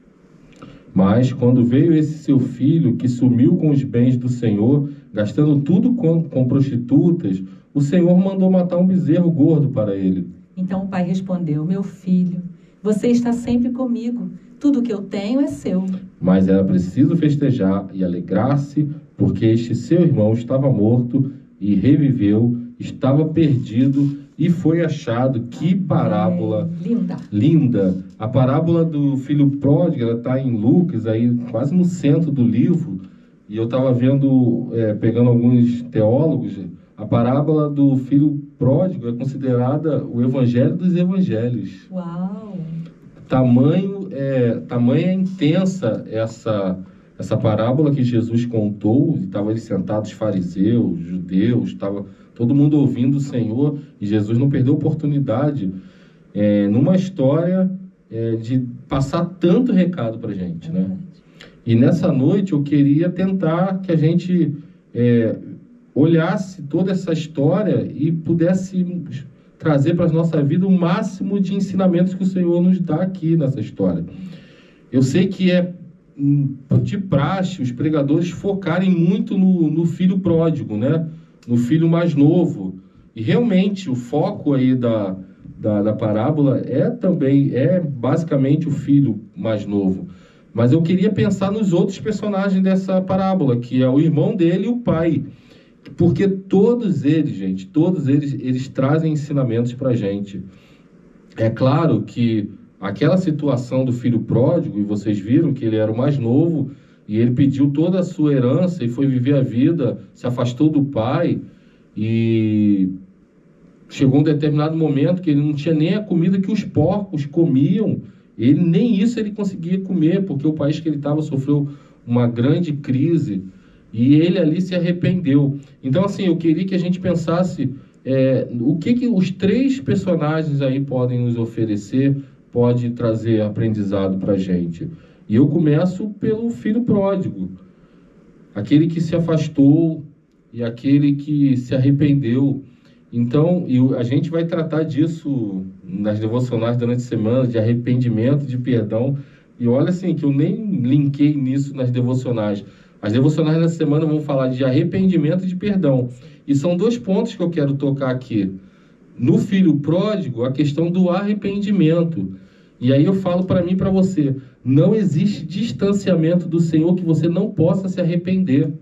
Mas quando veio esse seu filho, que sumiu com os bens do Senhor, gastando tudo com prostitutas, o Senhor mandou matar um bezerro gordo para ele. Então o pai respondeu: Meu filho, você está sempre comigo. Tudo que eu tenho é seu. Mas era preciso festejar e alegrar-se, porque este seu irmão estava morto e reviveu, estava perdido e foi achado. Que parábola linda. A parábola do filho pródigo, ela está em Lucas, aí, quase no centro do livro. E eu estava vendo, pegando alguns teólogos, a parábola do filho pródigo é considerada o evangelho dos evangelhos. Uau! Tamanha intensa essa parábola que Jesus contou. Estavam ali sentados fariseus, judeus, estava todo mundo ouvindo o Senhor, e Jesus não perdeu a oportunidade numa história de passar tanto recado para a gente, né? E nessa noite eu queria tentar que a gente olhasse toda essa história e pudesse trazer para a nossa vida o máximo de ensinamentos que o Senhor nos dá aqui nessa história. Eu sei que é de praxe os pregadores focarem muito no filho pródigo, né? No filho mais novo. E realmente o foco aí da parábola é basicamente o filho mais novo. Mas eu queria pensar nos outros personagens dessa parábola, que é o irmão dele e o pai. Porque todos eles, gente, eles trazem ensinamentos para a gente. É claro que aquela situação do filho pródigo, e vocês viram que ele era o mais novo, e ele pediu toda a sua herança e foi viver a vida, se afastou do pai, e chegou um determinado momento que ele não tinha nem a comida que os porcos comiam. Nem isso ele conseguia comer, porque o país que ele estava sofreu uma grande crise, e ele ali se arrependeu. Então, assim, eu queria que a gente pensasse o que os três personagens aí podem nos oferecer, pode trazer aprendizado para a gente. E eu começo pelo filho pródigo, aquele que se afastou e aquele que se arrependeu. Então, a gente vai tratar disso nas devocionais durante a semana, de arrependimento, de perdão. E olha assim, que eu nem linkei nisso nas devocionais. As devocionais da semana vão falar de arrependimento e de perdão. E são 2 pontos que eu quero tocar aqui. No filho pródigo, a questão do arrependimento. E aí eu falo para mim e para você, não existe distanciamento do Senhor que você não possa se arrepender.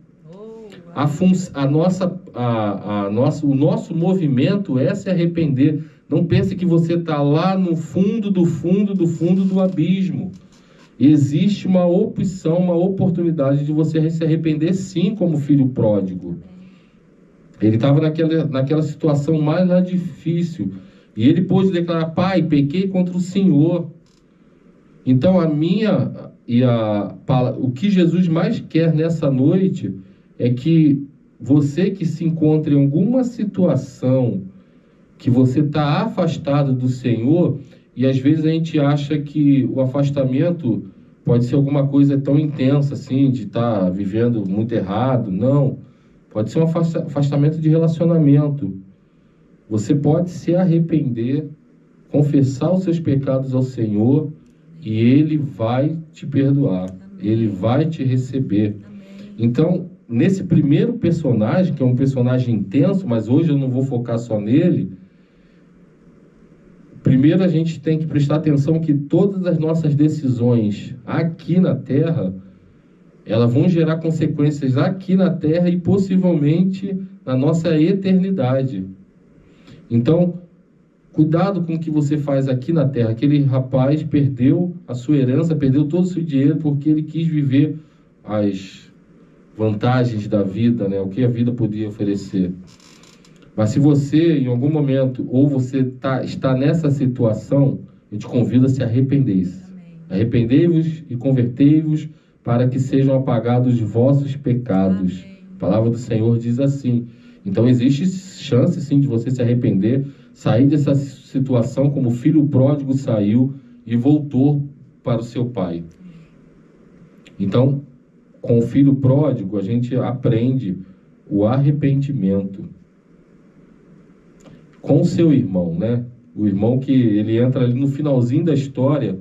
O nosso movimento é se arrepender. Não pense que você está lá no fundo do abismo. Existe uma opção, uma oportunidade de você se arrepender, sim, como filho pródigo. Ele estava naquela situação mais difícil. E ele pôde declarar: pai, pequei contra o Senhor. Então, o que Jesus mais quer nessa noite é que você que se encontra em alguma situação que você está afastado do Senhor, e às vezes a gente acha que o afastamento pode ser alguma coisa tão intensa assim, de estar vivendo muito errado. Não, pode ser um afastamento de relacionamento. Você pode se arrepender, confessar os seus pecados ao Senhor, e Ele vai te perdoar. Ele vai te receber. Então, nesse primeiro personagem, que é um personagem intenso, mas hoje eu não vou focar só nele, primeiro a gente tem que prestar atenção que todas as nossas decisões aqui na Terra, elas vão gerar consequências aqui na Terra e possivelmente na nossa eternidade. Então, cuidado com o que você faz aqui na Terra. Aquele rapaz perdeu a sua herança, perdeu todo o seu dinheiro porque ele quis viver as vantagens da vida, né? O que a vida podia oferecer. Mas se você, em algum momento, ou você está nessa situação, eu te convido a se arrepender. Arrependei-vos e convertei-vos para que sejam apagados os vossos pecados. Amém. A palavra do Senhor diz assim. Então existe chance sim de você se arrepender, sair dessa situação como o filho pródigo saiu e voltou para o seu pai. Então, com o filho pródigo, a gente aprende o arrependimento. Com o seu irmão, né? O irmão que ele entra ali no finalzinho da história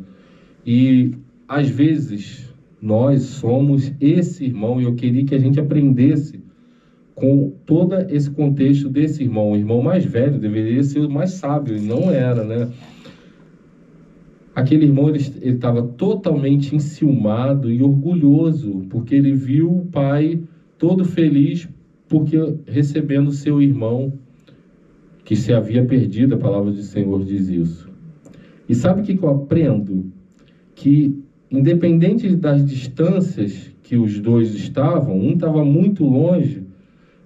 e, às vezes, nós somos esse irmão, e eu queria que a gente aprendesse com todo esse contexto desse irmão. O irmão mais velho deveria ser o mais sábio, e não era, né? Aquele irmão, ele estava totalmente enciumado e orgulhoso, porque ele viu o pai todo feliz, porque recebendo seu irmão, que se havia perdido, a palavra do Senhor diz isso. E sabe o que eu aprendo? Que, independente das distâncias que os dois estavam, um estava muito longe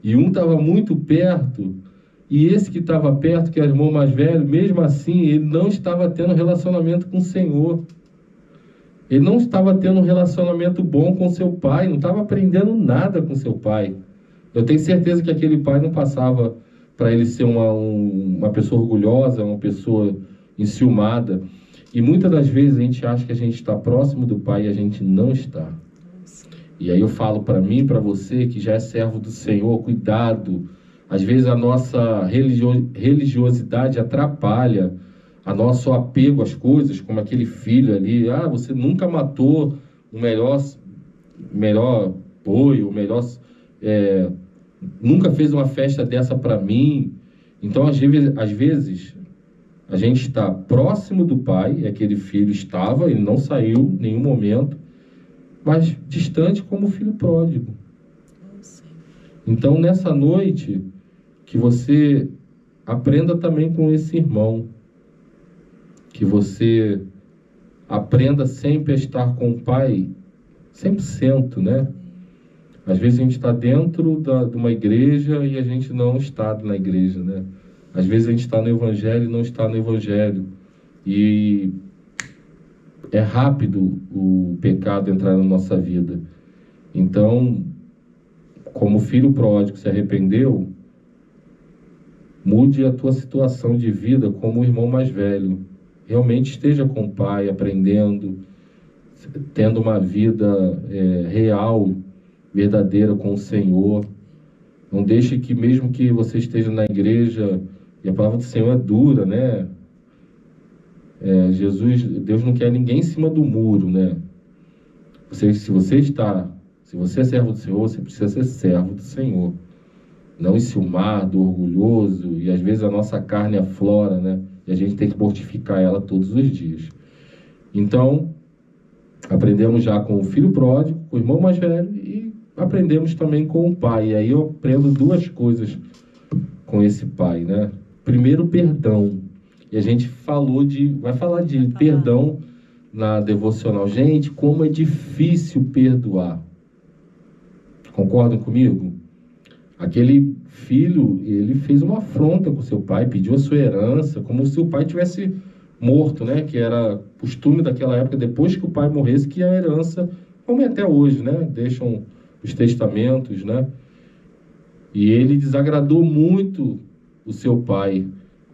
e um estava muito perto, e esse que estava perto, que era o irmão mais velho, mesmo assim, ele não estava tendo relacionamento com o Senhor. Ele não estava tendo um relacionamento bom com seu pai, não estava aprendendo nada com seu pai. Eu tenho certeza que aquele pai não passava para ele ser uma pessoa orgulhosa, uma pessoa enciumada. E muitas das vezes a gente acha que a gente está próximo do pai e a gente não está. E aí eu falo para mim, para você que já é servo do Senhor, cuidado. Às vezes a nossa religiosidade atrapalha o nosso apego às coisas, como aquele filho ali. Ah, você nunca matou o melhor boi, o melhor... nunca fez uma festa dessa para mim. Então, às vezes, a gente está próximo do pai, e aquele filho estava, ele não saiu em nenhum momento, mas distante como o filho pródigo. Então, nessa noite, que você aprenda também com esse irmão, que você aprenda sempre a estar com o pai 100%, né? Às vezes a gente está dentro de uma igreja e a gente não está na igreja, né? Às vezes a gente está no evangelho e não está no evangelho. E é rápido o pecado entrar na nossa vida. Então, como o filho pródigo se arrependeu, mude a tua situação de vida como o irmão mais velho. Realmente esteja com o pai, aprendendo, tendo uma vida real, verdadeira com o Senhor. Não deixe que, mesmo que você esteja na igreja, e a palavra do Senhor é dura, né? Deus não quer ninguém em cima do muro, né? Se você é servo do Senhor, você precisa ser servo do Senhor. Não enciumado, orgulhoso, e às vezes a nossa carne aflora, né? E a gente tem que mortificar ela todos os dias. Então, aprendemos já com o filho pródigo, com o irmão mais velho, e aprendemos também com o pai. E aí eu aprendo duas coisas com esse pai, né? Primeiro, perdão. E a gente vai falar de perdão na devocional. Gente, como é difícil perdoar. Concordam comigo? Aquele filho, ele fez uma afronta com seu pai, pediu a sua herança, como se o pai tivesse morto, né? Que era costume daquela época, depois que o pai morresse, que a herança, como é até hoje, né? Deixam os testamentos, né? E ele desagradou muito o seu pai,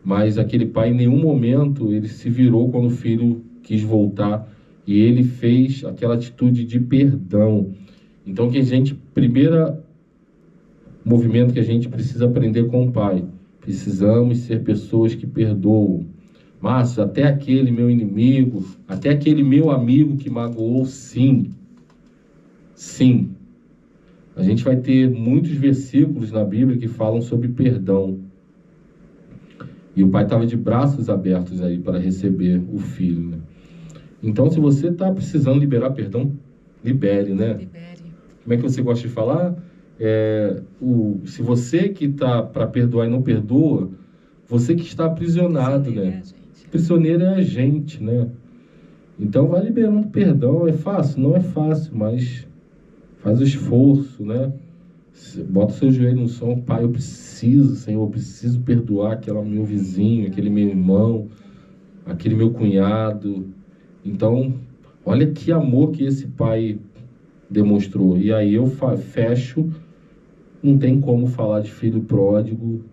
mas aquele pai, em nenhum momento, ele se virou quando o filho quis voltar, e ele fez aquela atitude de perdão. Então, primeiro movimento que a gente precisa aprender com o pai, precisamos ser pessoas que perdoam. Márcio, até aquele meu inimigo, até aquele meu amigo que magoou, sim. Sim. A gente vai ter muitos versículos na Bíblia que falam sobre perdão. E o pai estava de braços abertos aí para receber o filho, né? Então, se você está precisando liberar perdão, libere, né? Libere. Como é que você gosta de falar? Se você que está para perdoar e não perdoa, você que está aprisionado, né? Prisioneiro é a gente, né? Então, vai liberando perdão. É fácil? Não é fácil, mas faz o esforço, né? Bota o seu joelho no chão. Pai, eu preciso, Senhor, eu preciso perdoar aquele meu vizinho, aquele meu irmão, aquele meu cunhado. Então, olha que amor que esse pai demonstrou. E aí eu fecho. Não tem como falar de filho pródigo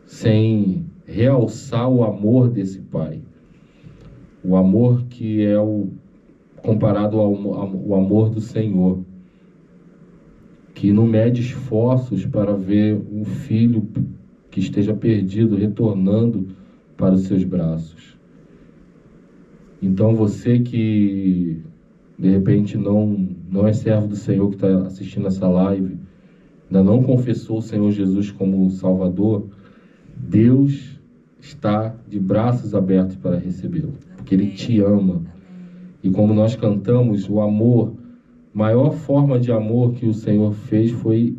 sem realçar o amor desse pai. O amor que é comparado ao amor do Senhor, que não mede esforços para ver um filho que esteja perdido retornando para os seus braços. Então, você que de repente não é servo do Senhor, que está assistindo essa live, ainda não confessou o Senhor Jesus como Salvador, Deus está de braços abertos para recebê-lo, porque Ele te ama. E como nós cantamos, o amor, maior forma de amor que o Senhor fez foi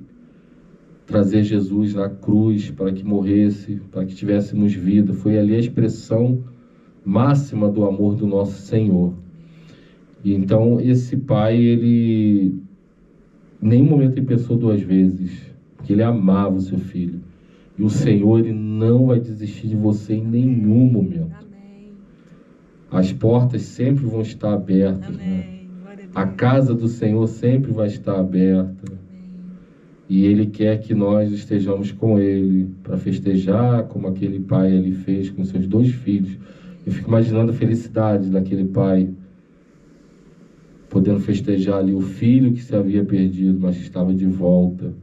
trazer Jesus na cruz para que morresse, para que tivéssemos vida. Foi ali a expressão máxima do amor do nosso Senhor. E então esse pai, ele em nenhum momento ele pensou duas vezes, porque ele amava o seu filho. E o Senhor, Ele não vai desistir de você em nenhum momento. Amém. As portas sempre vão estar abertas, né? A casa do Senhor sempre vai estar aberta. Amém. E Ele quer que nós estejamos com Ele para festejar como aquele pai ele fez com seus 2 filhos. Eu fico imaginando a felicidade daquele pai podendo festejar ali o filho que se havia perdido, mas que estava de volta.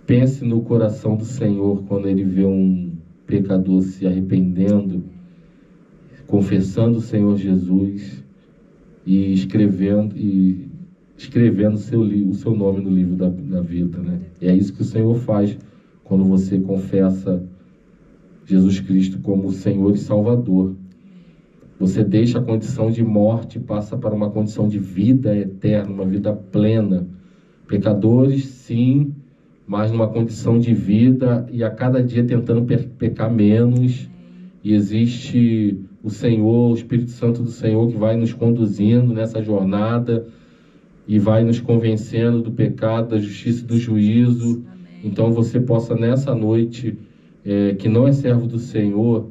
Pense no coração do Senhor quando Ele vê um pecador se arrependendo, confessando o Senhor Jesus e escrevendo o seu nome no livro da vida, né? E é isso que o Senhor faz quando você confessa Jesus Cristo como Senhor e Salvador. Você deixa a condição de morte e passa para uma condição de vida eterna, uma vida plena. Pecadores, sim, mas numa condição de vida e a cada dia tentando pecar menos. E existe o Senhor, o Espírito Santo do Senhor, que vai nos conduzindo nessa jornada e vai nos convencendo do pecado, da justiça e do juízo. Então você possa nessa noite, que não é servo do Senhor,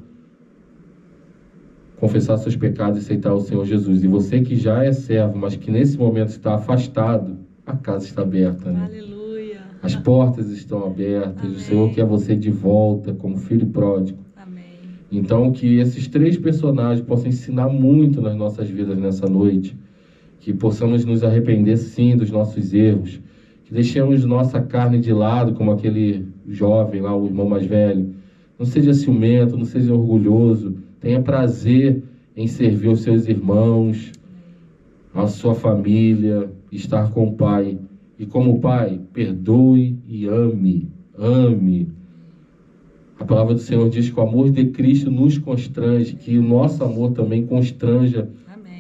confessar seus pecados e aceitar o Senhor Jesus. E você que já é servo, mas que nesse momento está afastado, a casa está aberta, né? Aleluia. As portas estão abertas. Amém. O Senhor quer você de volta como filho pródigo. Amém. Então, que esses 3 personagens possam ensinar muito nas nossas vidas nessa noite, que possamos nos arrepender, sim, dos nossos erros, que deixemos nossa carne de lado, como aquele jovem lá, o irmão mais velho. Não seja ciumento, não seja orgulhoso, tenha prazer em servir os seus irmãos, a sua família, estar com o Pai. E como Pai, perdoe e ame, ame. A palavra do Senhor diz que o amor de Cristo nos constrange, que o nosso amor também constranja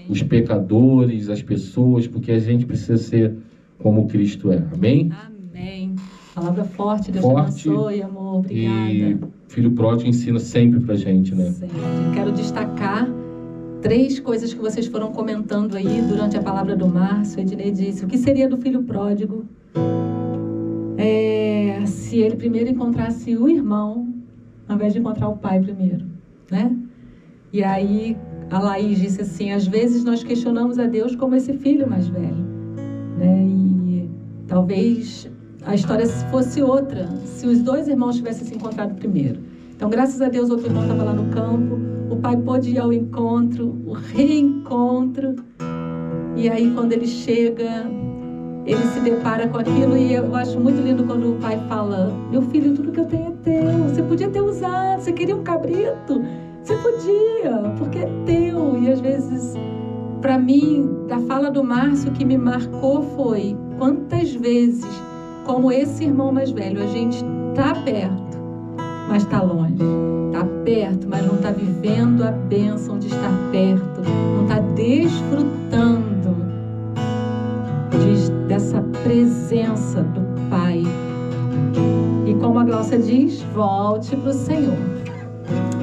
os pecadores, as pessoas, porque a gente precisa ser como Cristo é. Amém? Amém. Palavra forte, Deus te abençoe, amor. Obrigada. E Filho Pródigo ensina sempre pra gente, né? Sempre. Quero destacar 3 coisas que vocês foram comentando aí durante a palavra do Márcio. Ednei disse, o que seria do filho pródigo se ele primeiro encontrasse o irmão, ao invés de encontrar o pai primeiro, né? E aí a Laís disse assim, às vezes nós questionamos a Deus como esse filho mais velho, né? E talvez a história fosse outra se os 2 irmãos tivessem se encontrado primeiro. Então, graças a Deus, outro irmão estava lá no campo, o pai pôde ir ao encontro, o reencontro, e aí quando ele chega, ele se depara com aquilo, e eu acho muito lindo quando o pai fala, meu filho, tudo que eu tenho é teu, você podia ter usado, você queria um cabrito, você podia, porque é teu. E às vezes, para mim, da fala do Márcio, o que me marcou foi quantas vezes, como esse irmão mais velho, a gente está perto, mas está longe. Está perto, mas não está vivendo a bênção de estar perto. Não está desfrutando dessa presença do Pai. E como a Glaucia diz, volte para o Senhor.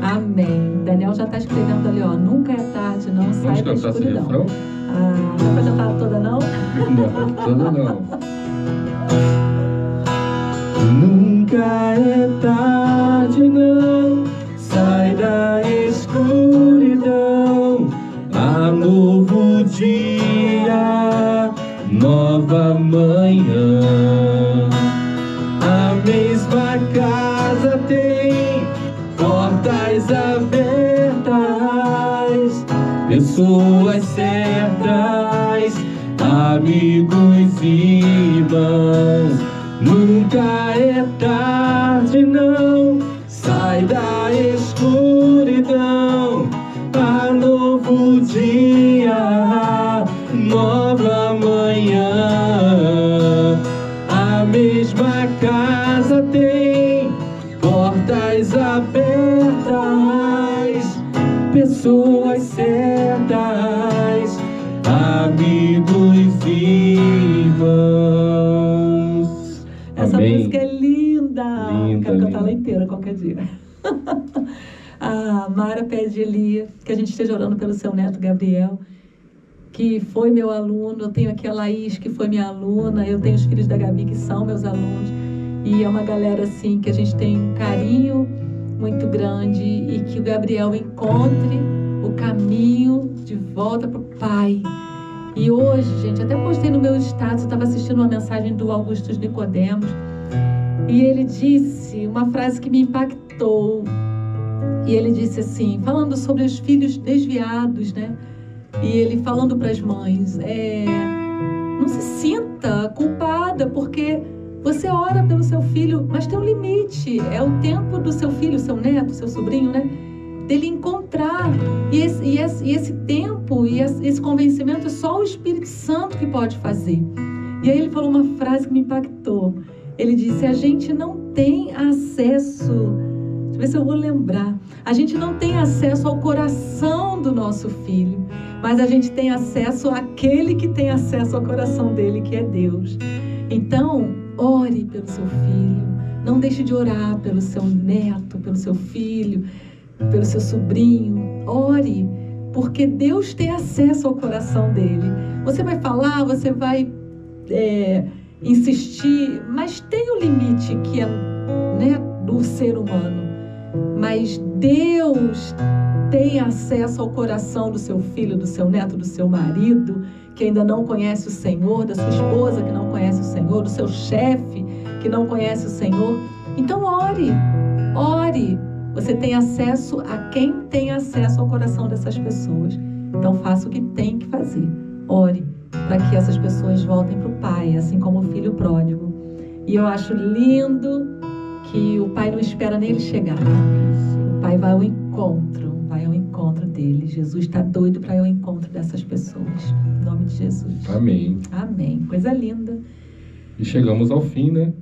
Amém. Daniel já está escrevendo ali, ó. Nunca é tarde, não sai da escuridão. Não dá para cantar toda, não? Não, toda não. Nunca é tarde, não. Sai da escuridão. Há novo dia, nova manhã. A mesma casa tem portas abertas, pessoas certas, amigos e irmãos. Nunca é tarde, não. Sai da escuridão. Há novo dia, nova manhã. A mesma casa tem portas abertas, pessoas certas, amigos e irmãos. Essa Amém. música é linda. Linda, quero cantar linda. ela inteira qualquer dia. A Mara pede ali que a gente esteja orando pelo seu neto Gabriel, que foi meu aluno. Eu tenho aqui a Laís, que foi minha aluna. Eu tenho os filhos da Gabi, que são meus alunos. E é uma galera assim que a gente tem um carinho muito grande, e que o Gabriel encontre o caminho de volta para o Pai. E hoje, gente, até postei no meu status, eu estava assistindo uma mensagem do Augustus Nicodemos, e ele disse uma frase que me impactou. E ele disse assim, falando sobre os filhos desviados, né? E ele falando para as mães, não se sinta culpada, porque você ora pelo seu filho, mas tem um limite. É o tempo do seu filho, seu neto, seu sobrinho, né? Dele encontrar. E esse tempo, e esse convencimento, é só o Espírito Santo que pode fazer. E aí ele falou uma frase que me impactou. Ele disse, a gente não tem acesso... Deixa eu ver se eu vou lembrar. A gente não tem acesso ao coração do nosso filho, mas a gente tem acesso àquele que tem acesso ao coração dele, que é Deus. Então, ore pelo seu filho. Não deixe de orar pelo seu neto, pelo seu filho, pelo seu sobrinho. Ore, porque Deus tem acesso ao coração dele. Você vai falar, você vai insistir, mas tem um limite que é, né, do ser humano. Mas Deus tem acesso ao coração do seu filho, do seu neto, do seu marido, que ainda não conhece o Senhor, da sua esposa que não conhece o Senhor, do seu chefe que não conhece o Senhor. Então ore, você tem acesso a quem tem acesso ao coração dessas pessoas. Então faça o que tem que fazer. Ore para que essas pessoas voltem para o Pai, assim como o filho pródigo. E eu acho lindo que o Pai não espera nem ele chegar. O Pai vai ao encontro dele. Jesus está doido para ir ao encontro dessas pessoas. Em nome de Jesus. Amém. Amém. Coisa linda. E chegamos ao fim, né?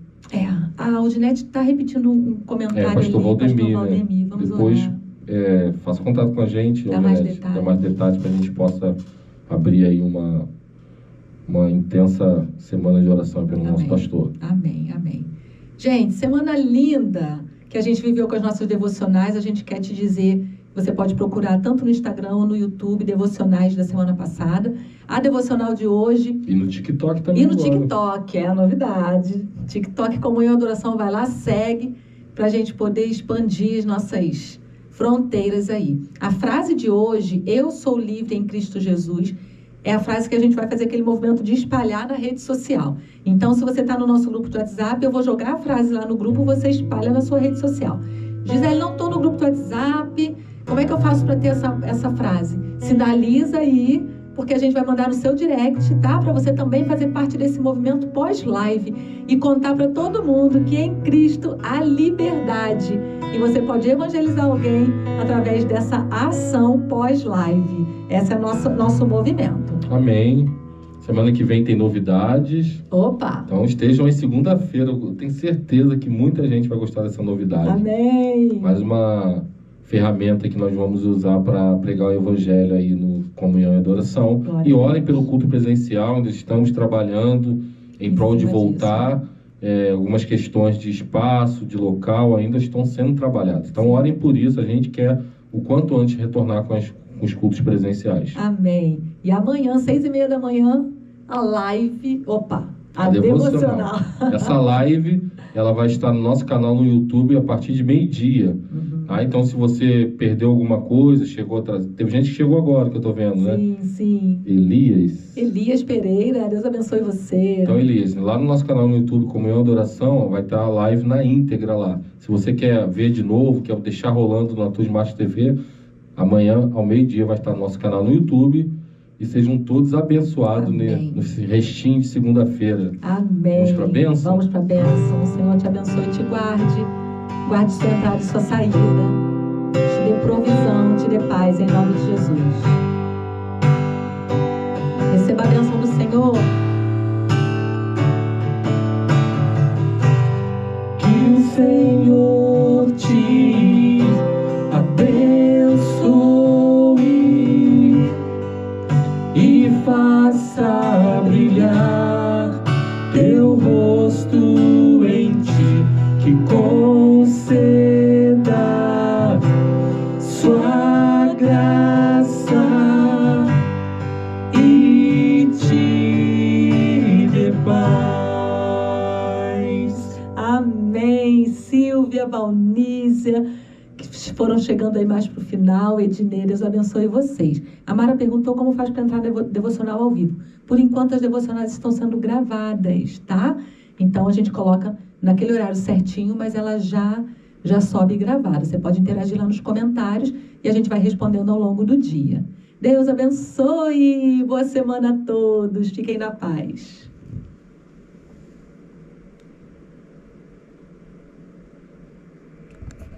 A Aldinete está repetindo um comentário pastor Valdemir, Valdemir. né? Vamos depois orar. Faça contato com a gente, Dá mais detalhes. Dá mais detalhes para a gente possa abrir aí uma intensa semana de oração pelo nosso pastor. Amém, amém. Gente, semana linda que a gente viveu com as nossas devocionais. A gente quer te dizer, você pode procurar tanto no Instagram ou no YouTube, devocionais da semana passada, a devocional de hoje. E no TikTok também. E no TikTok, é a novidade. TikTok, Comunhão e Adoração, vai lá, segue, para a gente poder expandir as nossas fronteiras aí. A frase de hoje, eu sou livre em Cristo Jesus, é a frase que a gente vai fazer aquele movimento de espalhar na rede social. Então, se você está no nosso grupo de WhatsApp, eu vou jogar a frase lá no grupo, você espalha na sua rede social. Gisele, não estou no grupo do WhatsApp, como é que eu faço para ter essa frase? Sinaliza aí, porque a gente vai mandar no seu direct, tá? Para você também fazer parte desse movimento pós-live e contar para todo mundo que em Cristo há liberdade. E você pode evangelizar alguém através dessa ação pós-live. Esse é o nosso movimento. Amém. Semana que vem tem novidades. Opa! Então estejam em segunda-feira. Eu tenho certeza que muita gente vai gostar dessa novidade. Amém! Mais uma ferramenta que nós vamos usar para pregar o evangelho aí no Comunhão e Adoração. Glória E orem pelo culto presencial, onde estamos trabalhando em prol de voltar. Algumas questões de espaço, de local ainda estão sendo trabalhadas. Então orem por isso, a gente quer o quanto antes retornar com os cultos presenciais. Amém. E amanhã, 6h30 da manhã, a live, a devocional. Essa live, ela vai estar no nosso canal no YouTube a partir de meio-dia. Então, se você perdeu alguma coisa, chegou atrás. Teve gente que chegou agora, que eu tô vendo, né? Sim. Elias Pereira, Deus abençoe você. Então, Elias, lá no nosso canal no YouTube, Comunhão e Adoração, vai estar a live na íntegra lá. Se você quer ver de novo, quer deixar rolando na tua Smart TV, amanhã, ao meio-dia, vai estar no nosso canal no YouTube. E sejam todos abençoados nesse restinho de segunda-feira. Amém. Vamos para a bênção? Vamos para a bênção. O Senhor te abençoe e te guarde. Guarde sua entrada e sua saída. Te dê provisão, te dê paz, em nome de Jesus. Receba a bênção do Senhor. Que o Senhor te abençoe e faça brilhar teu rosto em ti, que conceda sua graça e te dê paz. Amém. Silvia, Valnícia, que foram chegando aí mais para o final. Ednei, Deus abençoe vocês. A Mara perguntou como faz para entrar devocional ao vivo. Por enquanto, as devocionais estão sendo gravadas, tá? Então, a gente coloca naquele horário certinho, mas ela já sobe gravada. Você pode interagir lá nos comentários e a gente vai respondendo ao longo do dia. Deus abençoe. Boa semana a todos. Fiquem na paz.